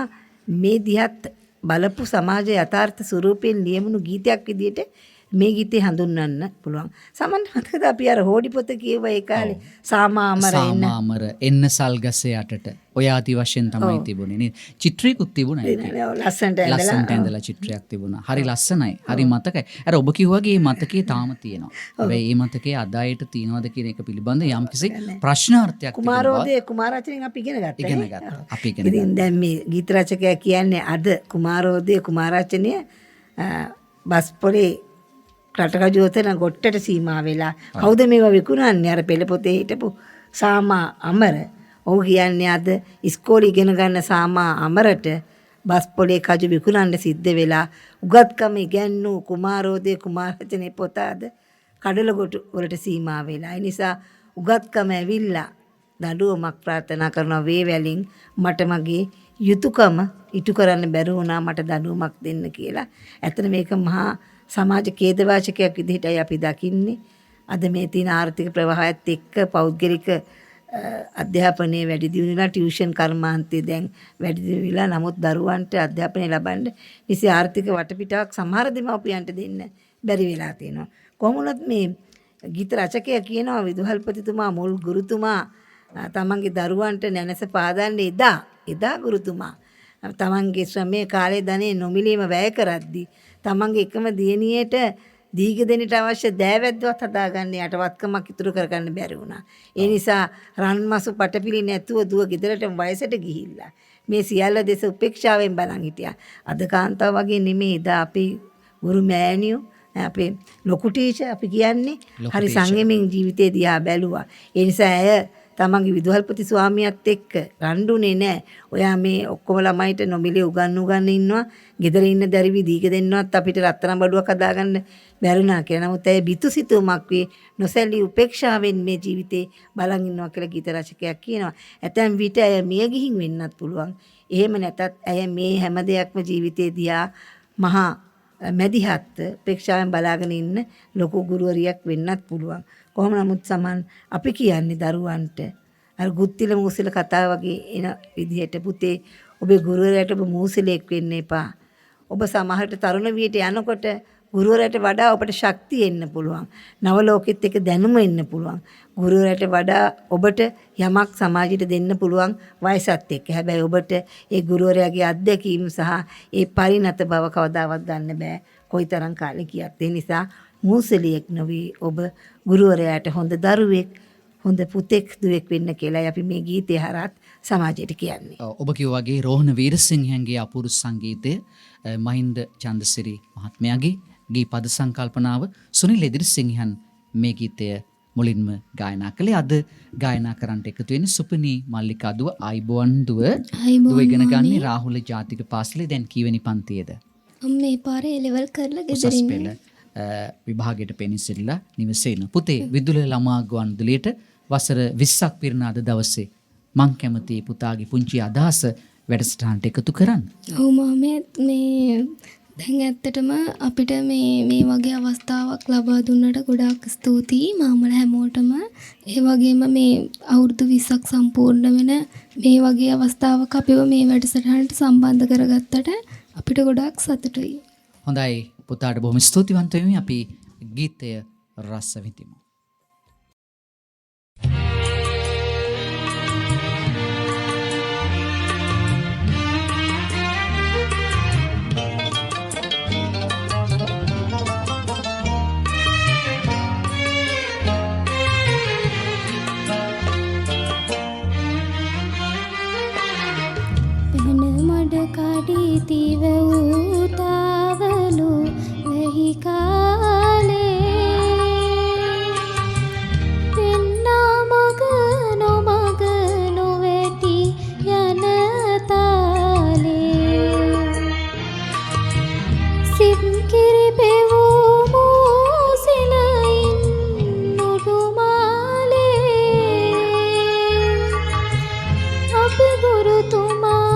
මේ දිහත් බලපු සමාජ යථාර්ථ ස්වරූපයෙන් ලියමුණු ගීතයක් විදිහට මේ ගීතේ හඳුන්වන්න පුළුවන්. සමහර මතකද අපි අර හෝඩි පොත කියව ඒ කාලේ සාමාමර එන්න සල්ගසේ යටට ඔය ආදි වශයෙන් තමයි තිබුණේ නේද? චිත්‍රයකුත් තිබුණා ඒකේ. ලස්සනට ඇඳලා චිත්‍රයක් තිබුණා. හරි ලස්සනයි. හරි මතකයි. අර ඔබ කිව්වාගේ මේ මතකේ තාම තියෙනවා. හැබැයි මේ මතකේ අදායට තියනවද කියන එක පිළිබඳ යම්කිසි ප්‍රශ්නාර්ථයක් කුමාරෝදය කුමාරාචරෙන් අපි ඉගෙන ගත්තා. අපි ඉගෙන ඉතින් දැන් මේ ගීත රචකයා කියන්නේ අද කුමාරෝදය කුමාරාචරණය බස් පොලේ රටකජෝතන ගොට්ටට සීමා වෙලා කවුද මේවා විකුණන්නේ? අර පෙළ පොතේ හිටපු සාමා අමර. ඔහු කියන්නේ අද ඉස්කෝලේ ඉගෙන ගන්න සාමා අමරට බස් පොලේ කජු විකුණන්න සිද්ධ වෙලා උගත්කම ඉගැන්වූ කුමාරෝදය කුමාරචනේ පොත අද කඩලගොටු වලට සීමා වෙලා. ඒ නිසා උගත්කම ඇවිල්ලා දඬුවමක් ප්‍රාර්ථනා කරන වේවැලින් මට මගේ යුතුයකම ඉටු කරන්න බැරි වුණා, මට දඬුවමක් දෙන්න කියලා. ඇත්තට මේක මහා සමාජ ඛේදවාචකයක් විදිහටයි අපි දකින්නේ. අද මේ තියෙන ආර්ථික ප්‍රවාහයත් එක්ක පෞද්ගලික අධ්‍යාපනයේ වැඩි දියුණුවලා ටියුෂන් කර්මාන්තය දැන් වැඩි දියුණුවලා නමුත් දරුවන්ට අධ්‍යාපනය ලබන්න නිසි ආර්ථික වටපිටාවක් සමහර දෙමාපියන්ට දෙන්න බැරි වෙලා තියෙනවා. කොහොමුණත් මේ ගීත රචකයා කියනවා විදුහල්පතිතුමා මුල් ගුරුතුමා තමන්ගේ දරුවන්ට නැනස පාදන්නේ එදා ගුරුතුමා තමන්ගේ ශ්‍රමයේ කාලේ ධනෙ නොමිලේම වැය කරද්දී තමන්ගේ එකම දියණියට දීගදෙනට අවශ්‍ය දෑවැද්දවත් හදාගන්න යටවත්කමක් ඉතුරු කරගන්න බැරි වුණා. ඒ නිසා රන්මසු පටපිලි නැතුව දුව ගෙදරට වයසට ගිහිල්ලා මේ සියල්ල දෙස උපේක්ෂාවෙන් බලන් හිටියා. අද කාන්තාව වගේ නෙමෙයි එදා අපේ ගුරු මෑණියෝ අපේ ලොකු ටීචර් අපි කියන්නේ හරි සංයමයෙන් ජීවිතේ දිහා බැලුවා. ඒ නිසා ඇය තමන්ගේ විදුහල්පති ස්වාමියාත් එක්ක රණ්ඩුනේ නැහැ. ඔයා මේ ඔක්කොම ළමයිට නොමිලේ උගන්වන්න ඉන්නවා. ගෙදර ඉන්න දැරිවි දීක දෙන්නවත් අපිට රත්තරන් බඩුවක් හදාගන්න බැරුණා කියලා. නමුත් ඇය බිතුසිතුමක් වේ නොසැලී උපේක්ෂාවෙන් මේ ජීවිතේ බලන් ඉන්නවා කියලා ගීත රචකයා කියනවා. ඇතැම් විට ඇය මිය ගිහින් වෙන්නත් පුළුවන්. එහෙම නැතත් ඇය මේ හැම දෙයක්ම ජීවිතේ දිහා මහා මැදිහත් උපේක්ෂාවෙන් බලාගෙන ඉන්න ලොකු ගුරුවරියක් වෙන්නත් පුළුවන්. කොහොම නමුත් සමන් අපි කියන්නේ දරුවන්ට අර ගුත්තිල මූසිල කතාව වගේ එන විදිහට පුතේ ඔබේ ගුරුවරයාට ඔබ මූසිලෙක් වෙන්න එපා. ඔබ සමහරට තරුණ වියට යනකොට ගුරුවරයාට වඩා ඔබට ශක්තිය එන්න පුළුවන්. නව ලෝකෙත් එක්ක දැනුම එන්න පුළුවන්. ගුරුවරයාට වඩා ඔබට යමක් සමාජයට දෙන්න පුළුවන් වයසත් එක්ක. හැබැයි ඔබට ඒ ගුරුවරයාගේ අත්දැකීම් සහ ඒ පරිණත බව කවදාවත් ගන්න බෑ. කොයිතරම් කාලෙක කියත්. ඒ නිසා මූසලියෙක් නොවි ඔබ ගුරුවරයාට හොඳ දරුවෙක් හොඳ පුතෙක් දුවෙක් වෙන්න කියලා අපි මේ ගීතය හරහත් සමාජයට කියන්නේ. ඔබ කිව්වා වගේ රෝහණ වීරසිංහයන්ගේ අපූර්ව සංගීතය මහින්ද චන්දසිරි මහත්මයාගේ ගී පද සංකල්පනාව සුනිල් එදිරිසිංහන් මේ ගීතය මුලින්ම ගායනා කළේ. අද ගායනා කරන්නට එකතු වෙන්නේ සුපිනී මල්ලිකා දුව. ආයිබෝන් දුව. දුව ඉගෙන ගන්නේ රාහුල ජාතික පාසලේ. දැන් කීවෙනි පන්තියේද? මේ පාරේ ලෙවල් කරලා ගෙදර ඉන්නේ. විභාගයට පෙනිසිල්ලා නිවසේන. පුතේ විදුල ළමා ගුවන්විදුලියට වසර 20ක් පිරෙන අද දවසේ මං කැමති පුතාගේ පුංචි අදහස වැඩසටහනට එකතු කරන්න. ඔව් මාමේ මේ දැන් ඇත්තටම අපිට මේ වගේ අවස්ථාවක් ලබා දුන්නට ගොඩාක් ස්තුතියි මාමලා හැමෝටම. ඒ වගේම මේ අවුරුදු 20ක් සම්පූර්ණ වෙන මේ වගේ අවස්ථාවක අපිව මේ වැඩසටහනට සම්බන්ධ කරගත්තට අපිට ගොඩාක් සතුටුයි. හොඳයි පුතාට බොහොම ස්තුතිවන්ත වෙමි. අපි ගීතය රස විඳිමු. කඩීතිව ඌතාවලු වෙහි කාලේ පෙන්නා මග නොමග නොවැටි යන තාලේ සිත් කිරි පෙවූ මූසිලයින් නුඩුමාලේ අපේ ගුරුතුමා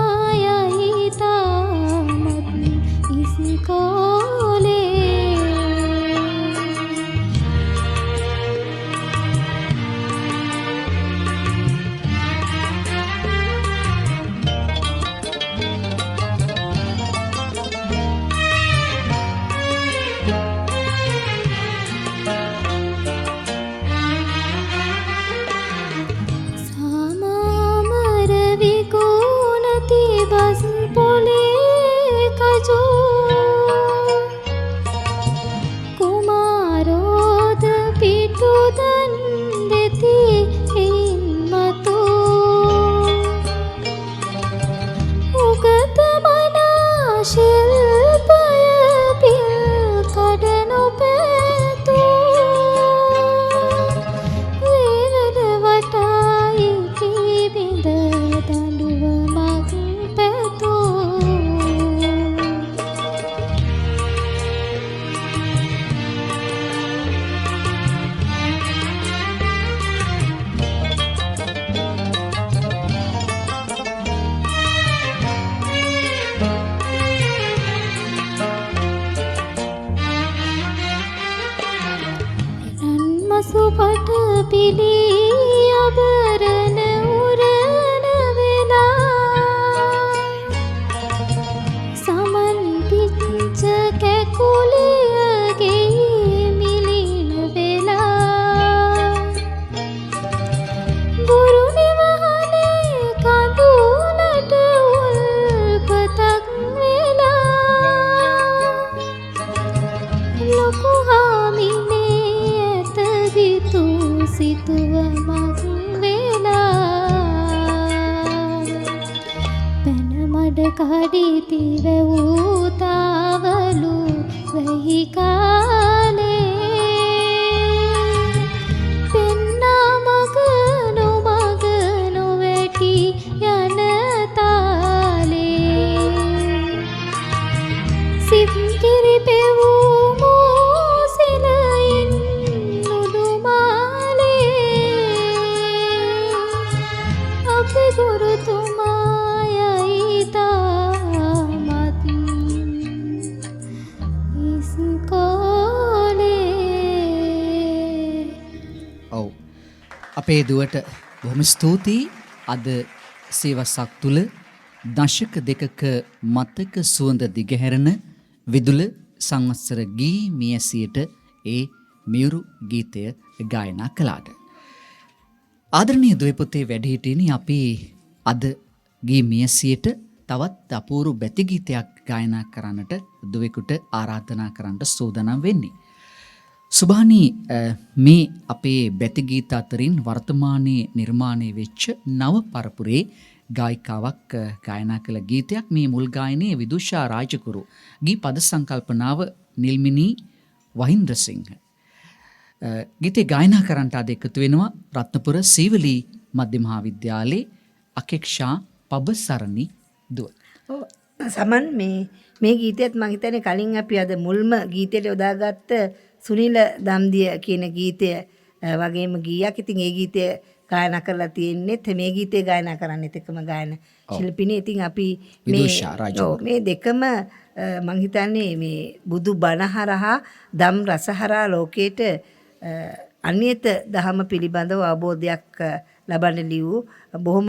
කඩිතිව ඌතාවලු වෙහි කාලේ පෙන්නා මග නොමග නොවැටි යන තාලේ සිත්කිරි පෙවූ මෝසෙලයින් නුදුමාලේ අපේ ගුරුතුමායයි තාමත් ඉස්කෝලේ. ඔව් අපේ දුවට බොහොම ස්තුතියි. අද සේවසක් තුළ දශක දෙකක මතක සුවඳ දිගහැරෙන විදුල සංවත්සර ගී මියසියට ඒ මියුරු ගීතය ගායනා කළාට. ආදරණීය දුවපුතේ වැඩිහිටියනි, අපි අද ගී මියසියට තවත් අපූරු බැති ගීතයක් ගායනා කරන්නට දුවෙකුට ආරාධනා කරන්නට සූදානම් වෙන්නේ. සුභානි, මේ අපේ බැති ගීත අතරින් වර්තමානයේ නිර්මාණය වෙච්ච නව පරපුරේ ගායිකාවක් ගායනා කළ ගීතයක්. මේ මුල් ගායනයේ විදුෂා රාජගුරු, ගී පද සංකල්පනාව නිල්මිනී වහින්ද්‍රසිංහ. ගීතේ ගායනා කරන්නට අද එකතු වෙනවා රත්නපුර සීවලී මධ්‍ය මහාවිද්‍යාලයේ අකේක්ෂා පබසරණි දුව. සමන් මේ ගීතයත් මම හිතන්නේ කලින් අපි අද මුල්ම ගීතයට යොදාගත්ත සුනිල දම්දිය කියන ගීතය වගේම ගීයක්. ඉතින් ඒ ගීතය ගායනා කරලා තියෙන්නේ මේ ගීතේ ගායනා කරන්නේත් එකම ගායන ශිල්පිනිය. ඉතින් අපි මේ දෙකම මම හිතන්නේ මේ බුදු බණ හරහා දම් රස හරහා ලෝකයට අන්‍යත දහම පිළිබඳව අවබෝධයක් ලබන්න ලියූ බොහොම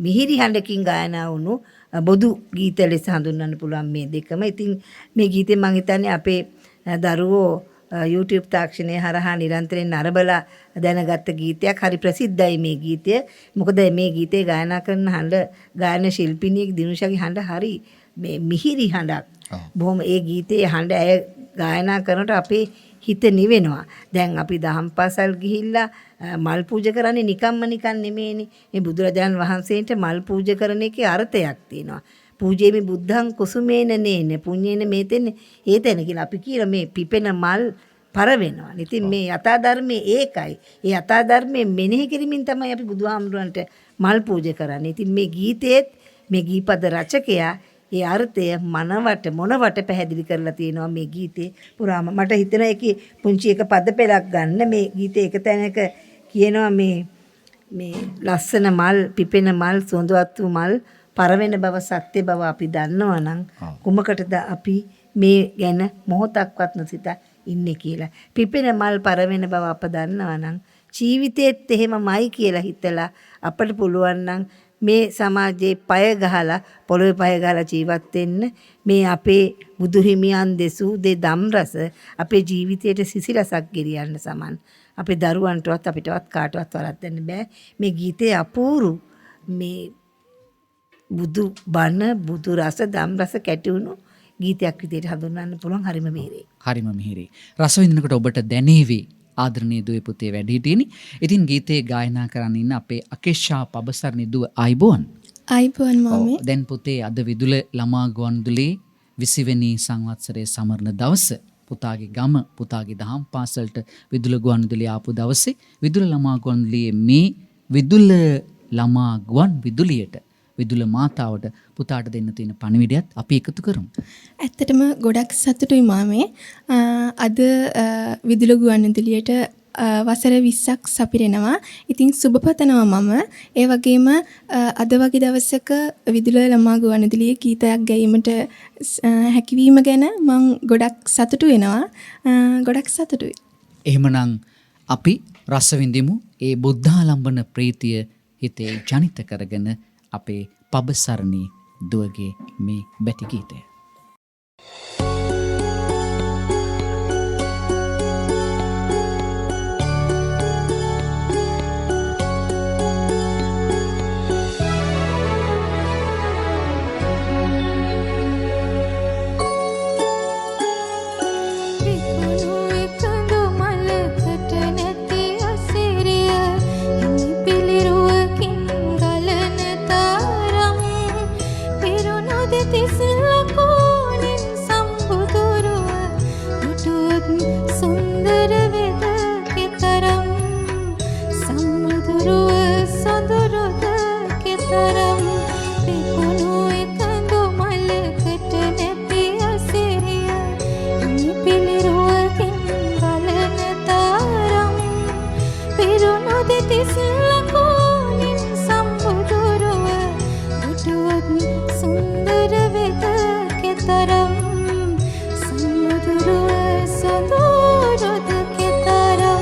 මිහිරි හඬකින් ගායනා වුණු බොදු ගීත ලෙස හඳුන්වන්න පුළුවන් මේ දෙකම. ඉතින් මේ ගීතේ මම හිතන්නේ අපේ දරුවෝ YouTube තාක්ෂණය හරහා නිරන්තරයෙන් නරඹලා දැනගත්ත ගීතයක්. හරි ප්‍රසිද්ධයි මේ ගීතය. මොකද මේ ගීතේ ගායනා කරන හඬ ගායන ශිල්පිනියෙක් දිනුෂාගේ හඬ හරි මේ මිහිරි හඬක්. බොහොම ඒ ගීතේ හඬ ඇය ගායනා කරනකොට අපේ හිත නිවෙනවා. දැන් අපි දහම් පාසල් ගිහිල්ලා මල් පූජා කරන්නේ නිකන් නෙමෙයිනේ. මේ බුදුරජාණන් වහන්සේට මල් පූජා කරන එකේ අර්ථයක් තියෙනවා. පූජේමි බුද්ධං කුසුමේන නේන පුඤ්ඤේන මේතෙන් ඒතන කියලා අපි කියන මේ පිපෙන මල් පර වෙනවා. ඉතින් මේ යථා ධර්මයේ ඒකයි. ඒ යථා ධර්මයේ මෙනෙහි කිරීමෙන් තමයි අපි බුදුහාමුදුරන්ට මල් පූජා කරන්නේ. ඉතින් මේ ගීතයේත් මේ ගීපද රචකයා ඒ අර්ථය මොනවට පැහැදිලි කරලා තියෙනවා මේ ගීතේ පුරාම. මට හිතෙනවා ඒකේ පුංචි එක පද පෙළක් ගන්න. මේ ගීතේ එක තැනක කියනවා මේ ලස්සන මල් පිපෙන මල් සුවඳවත් වූ මල් පරවෙන බව සත්‍ය බව අපි දන්නවා නම් කුමකටද අපි මේ ගැන මොහොතක්වත් නොසිතා ඉන්නේ කියලා. පිපෙන මල් පරවෙන බව අප දන්නවා නම් ජීවිතේත් එහෙමමයි කියලා හිතලා අපට පුළුවන් නම් මේ සමාජයේ පය ගහලා පොළොවේ පය ගහලා ජීවත් වෙන්න මේ අපේ බුදුහිමියන් දෙසූ දම් රස අපේ ජීවිතයට සිසිලසක් ගෙරියන්න සමන්. අපේ දරුවන්ටවත් අපිටවත් කාටවත් වරද්දන්න බෑ. මේ ගීතේ අපූරු මේ බුදු බණ බුදු රස දම් රස කැටිවුණු ගීතයක් විදිහට හඳුන්වන්න පුළුවන්. හරිම මිහිරි. හරිම මිහිරි. රස විඳිනකොට ඔබට දැනේවි ආදරණීය දුවේ පුතේ වැඩිහිටියනි. ඉතින් ගීතේ ගායනා කරන්න ඉන්න අපේ අකේෂා පබසරණි දුව ආයිබෝන්. ආයිබෝන් මාමේ. දැන් පුතේ අද විදුල ළමා ගුවන්විදුලියේ 20 වෙනි සංවත්සරයේ සමරන දවස. පුතාගේ ගම පුතාගේ දහම් පාසලට විදුල ගුවන්විදුලිය ආපු දවසේ විදුල ළමා ගුවන්විදුලියේ මේ විදුල ළමා ගුවන්විදුලියට විදුල මාතාවට පුතාට දෙන්න තියෙන පණිවිඩයත් අපි එකතු කරමු. ඇත්තටම ගොඩක් සතුටුයි මාමේ. අද විදුල ගුවන්විදුලියට වසර 20ක් සපිරෙනවා. ඉතින් සුබ පතනවා මම. ඒ වගේම අද වගේ දවසක විදුල ළමා ගුවන්විදුලියේ ගීතයක් ගැයීමට හැකියවීම ගැන මම ගොඩක් සතුටු වෙනවා. ගොඩක් සතුටුයි. එහෙමනම් අපි රස විඳිමු ඒ බුද්ධාලම්බන ප්‍රීතිය හිතේ ජනිත කරගෙන අපේ පබසරණී දුවගේ මේ බැති ගීතය. පිරුණු පිපුණු එකඳු මලකට නැති අසිරිය පිළිරුවකින් ගලන තරම් පිරුණු දෙතිස් ලකෝනින් සම්බුදුරුව දුටුවත් සුන්දර වෙත කෙතරම් සම්බුදුරුව සොඳුරුද කෙතරම්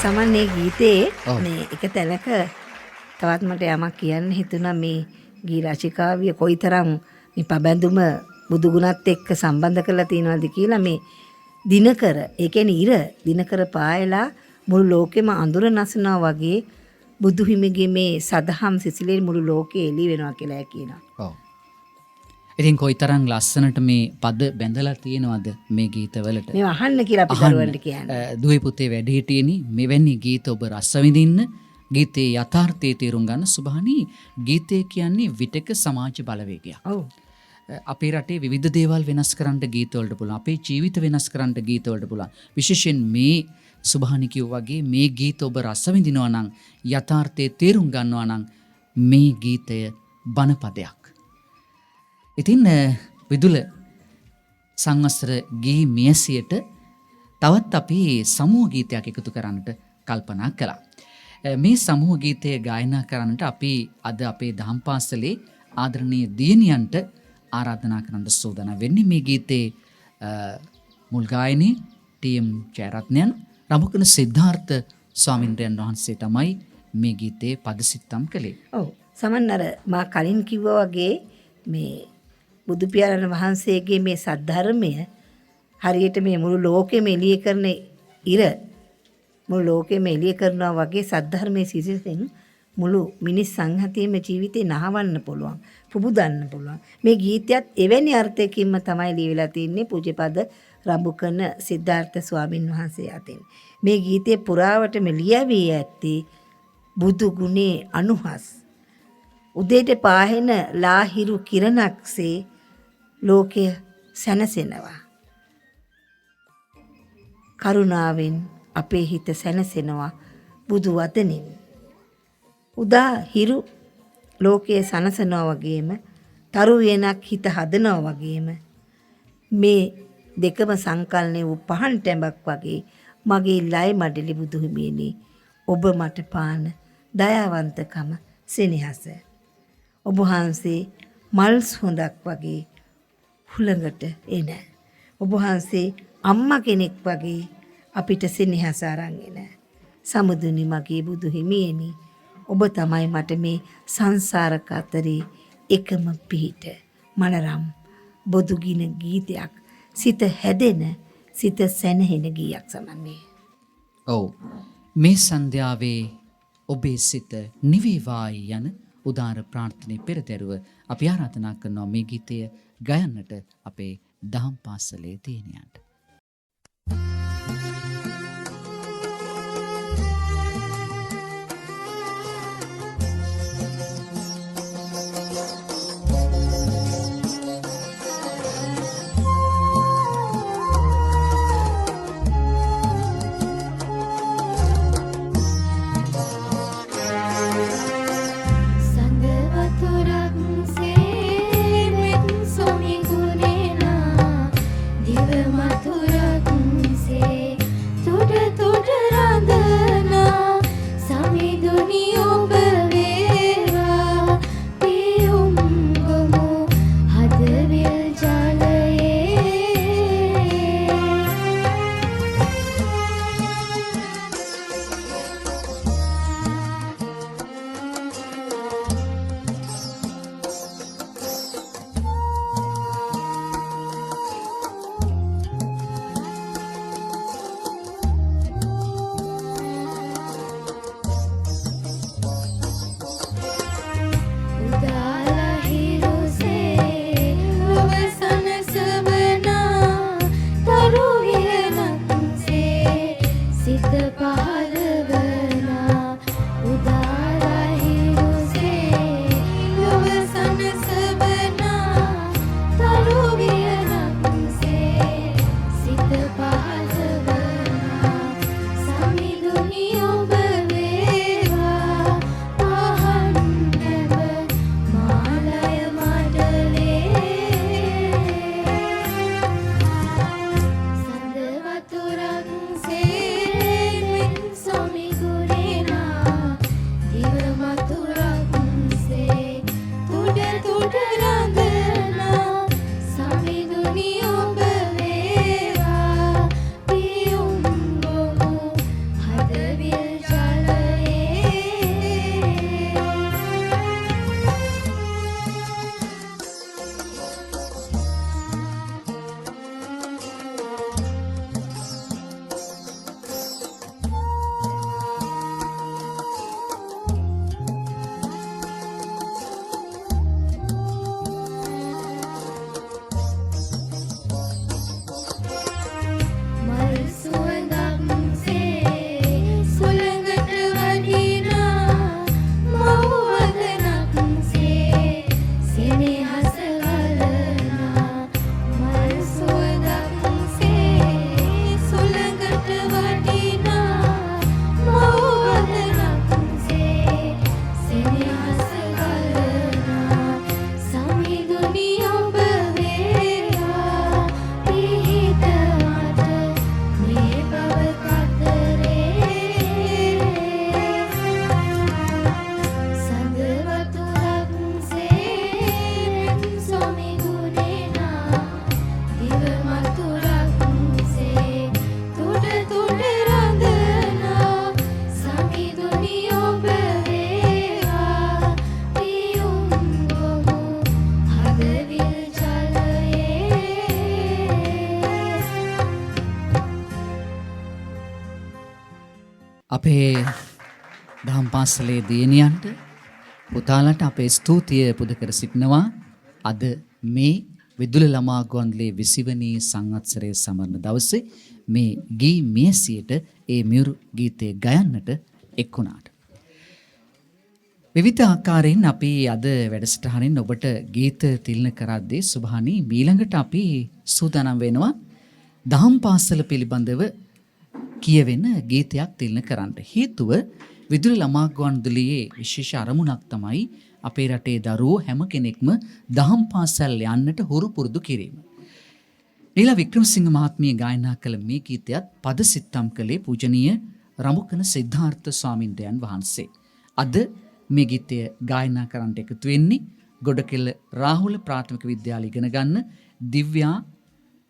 සමන්නේ ගීතේ ඔව්. මේ එක තැනක තවත් මට යමක් කියන්න හිතුණා මේ ගී රචිකාවිය කොයිතරම් මේ පබැඳුම බුදුගුණත් එක්ක සම්බන්ධ කරලා තියෙනවද කියලා මේ දිනකර ඒ කියන්නේ ඉර දිනකර පායලා මුළු ලෝකෙම අඳුර නසනවා වගේ බුදු හිමිගේ මේ සදහම් සිසිලේ මුළු ලෝකෙ එළි වෙනවා කියලා කියනවා. ඔව්. ඉතින් කොයිතරම් ලස්සනට මේ පද බැඳලා තියෙනවද මේ ගීතවලට. මේ අහන්න කියලා අපි දරුවන්ට කියන්නේ. දුවේ පුතේ වැඩිහිටියනි මෙවැනි ගීත ඔබ රස විඳින්න ගීතේ යථාර්ථයේ තේරුම් ගන්න සුභානි ගීතය කියන්නේ විටක සමාජ බලවේගයක්. ඔව්. අපේ රටේ විවිධ දේවල් වෙනස් කරන්න ගීතවලට පුළුවන්. අපේ ජීවිත වෙනස් කරන්න ගීතවලට පුළුවන්. විශේෂයෙන් මේ සුභානි කිව්වා වගේ මේ ගීත ඔබ රස විඳිනවා නම් යථාර්ථයේ තේරුම් ගන්නවා නම් මේ ගීතය බණපදයක්. ඉතින් විදුල සංවස්තර ගී මියසියට තවත් අපි සමූහ ගීතයක් එකතු කරන්නට කල්පනා කළා. මේ සමූහ ගීතය ගායනා කරන්නට අපි අද අපේ දහම් පාසලේ ආදරණීය දියණියන්ට ආරාධනා කරන්න සූදානම් වෙන්නේ. මේ ගීතේ මුල් ගායනී ටීම් ජයරත්නයන් රඹුකන සිද්ධාර්ථ ස්වාමින්ද්‍රයන් වහන්සේ තමයි මේ ගීතේ පදසිත්තම් කළේ. ඔව් සමන් අර මා කලින් කිව්වා වගේ මේ බුදු පියාණන් වහන්සේගේ මේ සද්ධර්මය හරියට මේ මුළු ලෝකෙම එළිය කරන ඉර මුළු ලෝකෙම එළිය කරනවා වගේ සද්ධර්මයේ සිසිලෙන් මුළු මිනිස් සංහතියේම ජීවිතේ නහවන්න පුළුවන් පුබුදන්න පුළුවන්. මේ ගීතයත් එවැනි අර්ථයකින්ම තමයි ලියවිලා තින්නේ පූජ්‍යපද රඹුකන සිද්ධාර්ථ ස්වාමින් වහන්සේ අතින්. මේ ගීතේ පුරාවටම ලියවී ඇත්තේ බුදු ගුණේ අනුහස්. උදේට පාහෙන ලාහිරු කිරණක්සේ ලෝකය සැනසෙනවා. කරුණාවෙන් අපේ හිත සැනසෙනවා බුදු වදනින්. උදා හිරු ලෝකයේ සනසනවා වගේම තරු වෙනක් හිත හදනවා වගේම මේ දෙකම සංකල්පනේ වූ පහන් ටැඹක් වගේ මගේ ලයි මඩලි බුදු හිමියනි ඔබ මට පාන දයාවන්තකම සෙනෙහස. ඔබ වහන්සේ මල් සුවඳක් වගේ හුළඟට එන. ඔබ වහන්සේ අම්මා කෙනෙක් වගේ අපිට සෙනෙහස අරන් එන. සමුදුනි මගේ බුදු හිමියනි ඔබ තමයි මට මේ සංසාර කතරේ එකම පිහිට. මනරම් බොදුගින ගීතයක් සිත හැදෙන සිත සැනහෙන ගීයක් සමන්නේ. ඔව් මේ සන්ධ්‍යාවේ ඔබේ සිත නිවේවායි යන උදාර ප්‍රාර්ථනය පෙරදැරුව අපි ආරාධනා කරනවා මේ ගීතය ගයන්නට අපේ දහම් පාසලේ තියෙනයන්ට. දිව මත අපේ දහම් පාසලේ දියණියන්ට පුතාලට අපේ ස්තුතිය පුද කර සිටිනවා. අද මේ විදුල ළමා ගුවන්විදුලියේ 20 වෙනි සංවත්සරයේ සමරන දවසේ මේ ගී මියසියට ඒ මියුරු ගීතේ ගයන්නට එක් වුණාට. විවිධ ආකාරයෙන් අපි අද වැඩසටහනින් ඔබට ගීත තිලන කරද්දී සුභානි ඊළඟට අපි සූදානම් වෙනවා දහම් පාසල පිළිබඳව කියවෙන ගීතයක් තිලන කරන්න. හේතුව විදුලි ළමා ගුවන්විදුලියේ විශේෂ අරමුණක් තමයි අපේ රටේ දරුවෝ හැම කෙනෙක්ම දහම් පාසල් යන්නට හුරු පුරුදු කිරීම. ලීලා වික්‍රමසිංහ මහත්මිය ගායනා කළ මේ ගීතයත් පද සිත්තම් කළේ පූජනීය රමුකන සිද්ධාර්ථ ස්වාමින්දයන් වහන්සේ. අද මේ ගීතය ගායනා කරන්නට එකතු වෙන්නේ ගොඩකෙල්ල රාහුල ප්‍රාථමික විද්‍යාලය ඉගෙන ගන්න දිව්‍යා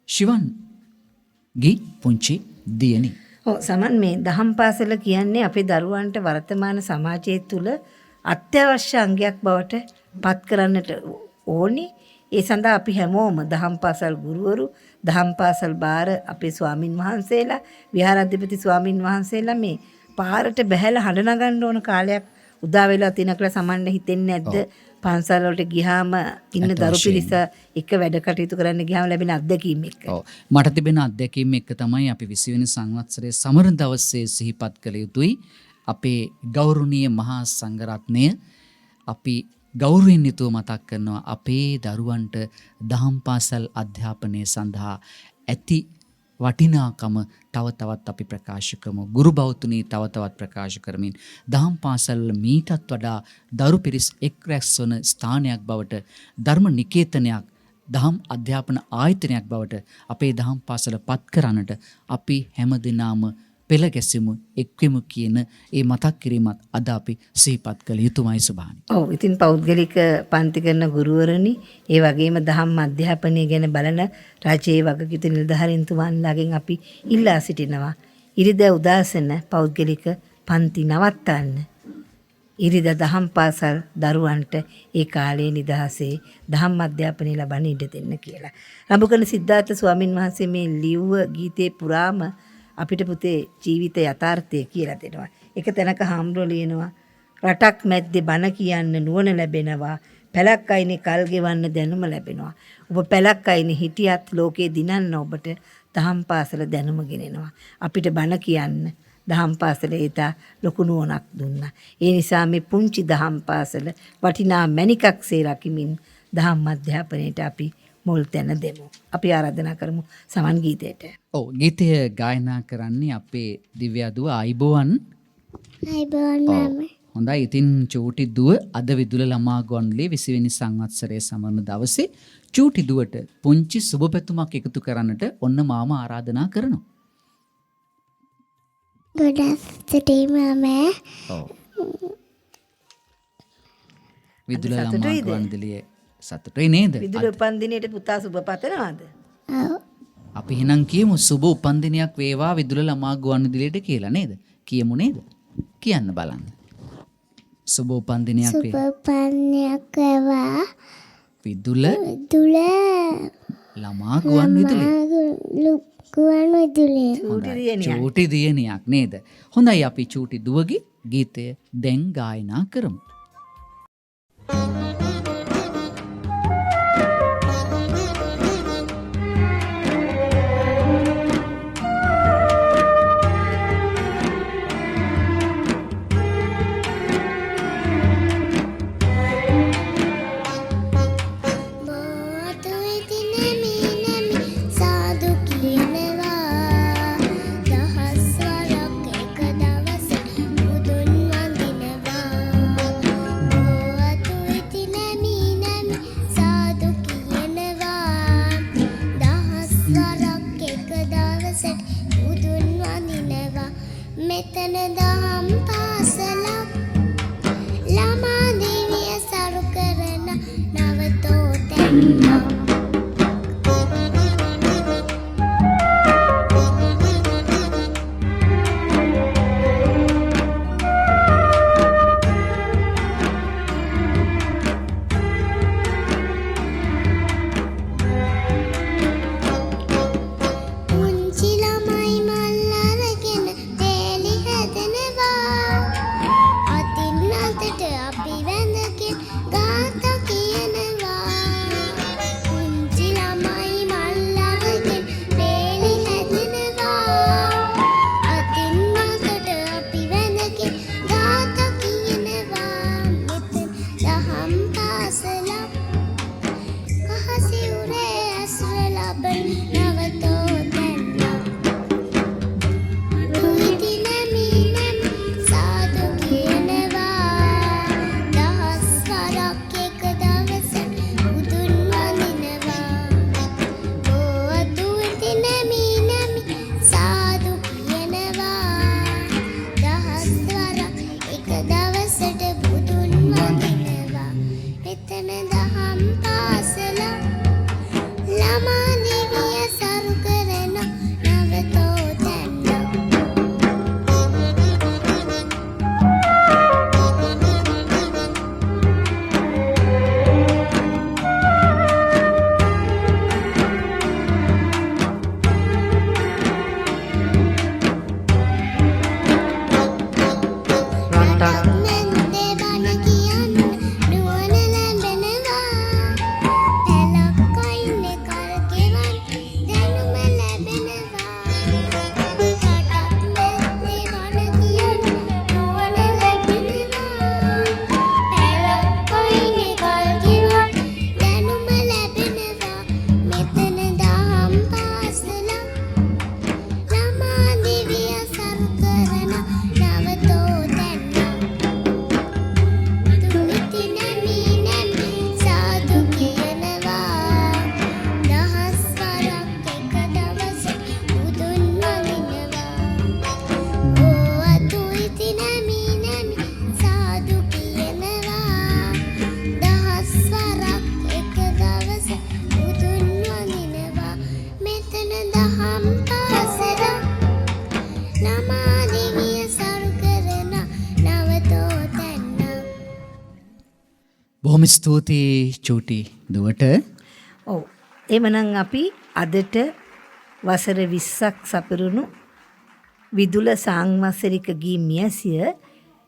ශිවන්ගේ පුංචි දියණි. සමන් මේ දහම් පාසල කියන්නේ අපේ දරුවන්ට වර්තමාන සමාජය තුළ අත්‍යවශ්‍ය අංගයක් බවට පත් කරන්නට ඕනි. ඒ සඳහා අපි හැමෝම දහම් පාසල් ගුරුවරු, දහම් පාසල් බාර අපේ ස්වාමින් වහන්සේලා, විහාරාධිපති ස්වාමින් වහන්සේලා මේ පාරට බැහැලා හඬ නගන්න ඕන කාලයක් උදා වෙලා තියෙන කියලා සමන්න හිතෙන්නේ නැද්ද? පන්සල් වලට ගියාම ඉන්න දරු පිරිස එක වැඩ කටයුතු කරන්න ගියාම ලැබෙන අත්දැකීම් එක්ක. ඔව්. මට තිබෙන අත්දැකීම් එක්ක තමයි අපි 20 වෙනි සංවත්සරයේ සමරන දවසේ සිහිපත් කළ යුතුයි. අපේ ගෞරවනීය මහා සංඝරත්නය අපි ගෞරවයෙන් යුතුව මතක් කරනවා අපේ දරුවන්ට දහම් පාසල් අධ්‍යාපනය සඳහා ඇති වටිනාකම තව තවත් අපි ප්‍රකාශ කරමු. ගුරු බෞතුණී තව තවත් ප්‍රකාශ කරමින් දහම් පාසල් මීටත් වඩා දරු පිරිස් එක් රැස් වන ස්ථානයක් බවට, ධර්ම නිකේතනයක්, දහම් අධ්‍යාපන ආයතනයක් බවට අපේ දහම් පාසල පත් කරන්නට අපි හැමදෙනාම පෙළ ගැසෙමු, එක්වෙමු කියන ඒ මතක් කිරීමත් අද අපි සිහිපත් කළ යුතුමයි සුභානි. ඔව්. ඉතින් පෞද්ගලික පන්ති කරන ගුරුවරනි, ඒ වගේම දහම් අධ්‍යාපනය ගැන බලන රජයේ වගකීතු නිලධාරීන්තුමන්ලාගෙන් අපි ඉල්ලා සිටිනවා. ඉරිදා උදාසන පෞද්ගලික පන්ති නවත්තන්න. ඉරිදා දහම් පාසල් දරුවන්ට ඒ කාලයේ නිදහසේ දහම් අධ්‍යාපනය ලබන්න ඉඩ දෙන්න කියලා. රඹුකන සිද්ධාර්ථ ස්වාමින් වහන්සේ මේ ලිව්ව ගීතේ පුරාම අපිට පුතේ ජීවිත යථාර්ථය කියලා දෙනවා. එක තැනක හාමුදුරුවෝ ලියනවා රටක් මැද්දේ බණ කියන්න නුවණ ලැබෙනවා. පැලක් අයිනේ කල් ගෙවන්න දැනුම ලැබෙනවා. ඔබ පැලක් අයිනේ හිටියත් ලෝකේ දිනන්න ඔබට දහම් පාසල දැනුම ගෙනෙනවා. අපිට බණ කියන්න දහම් පාසලේ ඊට ලොකු නුවණක් දුන්නා. ඒ නිසා මේ පුංචි දහම් පාසල වටිනා මණිකක්සේ රකිමින් දහම් අධ්‍යාපනයට අපි මුල් තැන දෙමු. අපි ආරාධනා කරමු සමන් ගීතයට. ඔව්, ගීතය ගායනා කරන්නේ අපේ දිව්‍යා දුව ආයිබෝවන්. අයිබෝන් මම. හොඳයි. ඉතින් චූටි දුව අද විදුල ළමා ගුවන්විදුලියේ 20 වෙනි සංවත්සරයේ සමරන දවසේ චූටි දුවට පුංචි සුබ පැතුමක් එකතු කරන්නට ඔන්න මාම ආරාධනා කරනවා. ගොඩක් ස්තුතියි මම. ඔව්. විදුල ළමා ගුවන්විදුලියේ සතුටුයි නේද? විදුල උපන්දිනයට පුතා සුබ පතනවාද? ඔව්. අපි එහෙනම් කියමු සුබ උපන්දිනයක් වේවා විදුල ළමා ගුවන්විදුලියට කියලා නේද? කියමු නේද? කියන්න බලන්න. සුබ උපන්දිනයක් වේ. සුබ උපන්දිනයක් වේවා විදුල දුල ළමා ගුවන්විදුලිය. ගුවන්විදුලිය. චූටි දියණියක් නේද? හොඳයි, අපි චූටි දුවගේ ගීතය දැන් ගායනා කරමු. මෙතන දහම් පාසලක් ළමා දිවිය සරු කරන නවතෝතැන්නක්. පුංචි ළමයි මල් අරගෙන වේලි හැදෙනවා. ළමා දෙවිය සරු කරන නවතෝ තැන්න. බොහොම ස්තුතියි චූටි දුවට. ඔව්. එමනම් අපි අදට වසර 20ක් සපිරුණු විදුල සංවත්සරික ගී මියසිය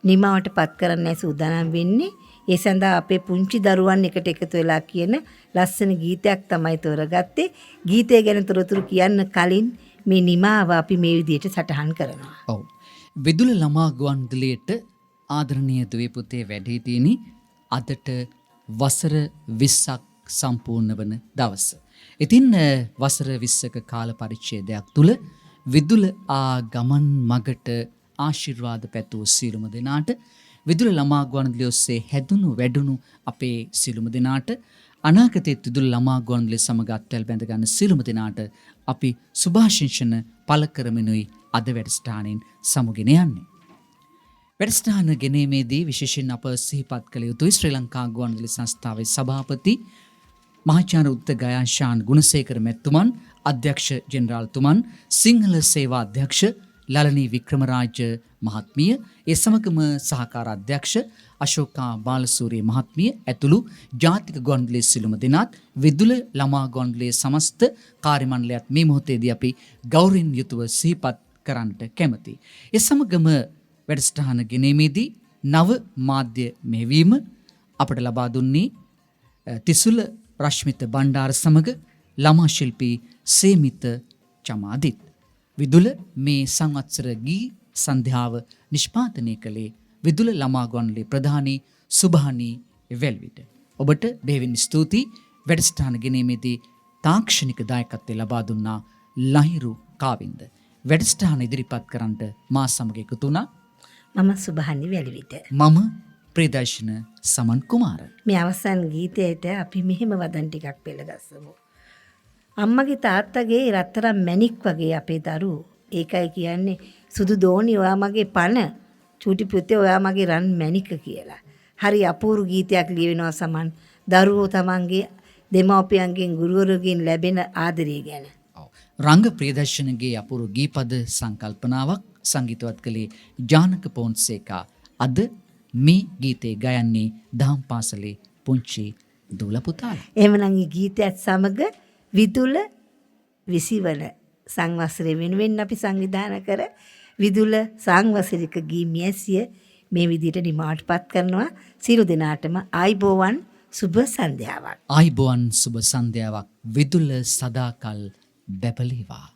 නිමාවට පත් කරන්නයි සූදානම් වෙන්නේ. ඒ සඳහා අපේ පුංචි දරුවන් එකට එකතු වෙලා කියන ලස්සන ගීතයක් තමයි තෝරගත්තේ. ගීතය ගැන තොරතුරු කියන්න කලින් මේ නිමාව අපි මේ විදිහට සටහන් කරනවා. ඔව්. විදුල ළමා ගුවන්විදුලියට ආදරණීය දුවේ පුතේ වැඩි තියෙන්නේ අදට වසර 20ක් සම්පූර්ණ වන දවස. ඉතින් වසර 20ක කාල පරිච්ඡේදයක් තුල විදුල ගමන් මගට ආශිර්වාද පැතුව සියලුම දෙනාට, විදුල ළමා ගුවන්විදුලිය ඔස්සේ හැදුණු වැඩුණු අපේ සියලුම දෙනාට, අනාගතයේ විදුල ළමා ගුවන්විදුලිය සමග අත්වැල් බැඳ ගන්න සියලුම දෙනාට අපි සුභාශිංසන පළ කරමිනුයි අද වැඩසටහනෙන් සමුගෙන යන්නේ. වැඩසටහන ගෙනීමේදී විශේෂයෙන් අප සිහිපත් කළ යුතුයි ශ්‍රී ලංකා ගුවන්විදුලි සංස්ථාවේ සභාපති මහාචාර්ය උත්තර ගයාශාන් ගුණසේකර මැතිතුමන්, අධ්‍යක්ෂ ජෙනරාල්තුමන්, සිංහල සේවා අධ්‍යක්ෂ ලලනී වික්‍රමරාජ මහත්මිය, ඒ සමගම සහකාර අධ්‍යක්ෂ අශෝකා බාලසූරිය මහත්මිය ඇතුළු ජාතික ගුවන්විදුලියේ සිළුම දෙනාත්, විදුල ළමා ගුවන්විදුලියේ සමස්ත කාර්ය මණ්ඩලයත් මේ මොහොතේදී අපි ගෞරවයෙන් යුතුව සිහිපත් කරන්නට කැමැතියි. ඒ සමගම වැඩසටහන ගෙනීමේදී නව මාධ්‍ය මෙහෙවීම අපට ලබා දුන්නේ තිසුල රශ්මිත බණ්ඩාර සමග ළමා ශිල්පී සේමිත චමාදිත්. විදුල මේ සංවත්සර ගී සන්ධ්‍යාව නිෂ්පාදනය කළේ විදුල ළමා ගුවන්විදුලියේ ප්‍රධානී සුභානී වෙල්විට. ඔබට බෙහෙවින් ස්තුතියි. වැඩසටහන ගෙනීමේදී තාක්ෂණික දායකත්වය ලබා දුන්නා ලහිරු කාවින්ද. වැඩසටහන ඉදිරිපත් කරන්නට මා සමග එකතු වුණා මම සුභානි වැලිවිට. මම ප්‍රදර්ශන සමන් කුමාර. මේ අවසන් ගීතයට අපි මෙහෙම වදන් ටිකක් පෙළගස්සමු. අම්මගේ තාත්තගේ රත්තරන් මැණික් වගේ අපේ දරුවෝ. ඒකයි කියන්නේ සුදු දෝණි ඔයා මගේ පණ, චූටි පුතේ ඔයා මගේ රන් මැණික කියලා. හරි අපූර්ව ගීතයක් ලියවෙනවා සමන් දරුවෝ තමන්ගේ දෙමව්පියන්ගෙන් ගුරුවරුගෙන් ලැබෙන ආදරය ගැන. රංග ප්‍රදර්ශනගේ අපූර්ව ගීපද සංකල්පනාවක් සංගීතවත් කළේ ජානක පොන්සේකා. අද මේ ගීතේ ගයන්නේ දහම් පාසලේ පුංචි දූල පුතාලා. එහෙමනම් මේ ගීතයත් සමග විදුල 20 වන සංවත්සරය වෙනුවෙන් අපි සංවිධානය කර විදුල සංවත්සරික ගී මියසිය මේ විදිහට නිමාවටපත් කරනවා. සියලු දෙනාටම ආයිබෝවන් සුබ සන්ධ්‍යාවක්. ආයිබෝවන් සුබ සන්ධ්‍යාවක්. විදුල සදාකල් බැබලේවා.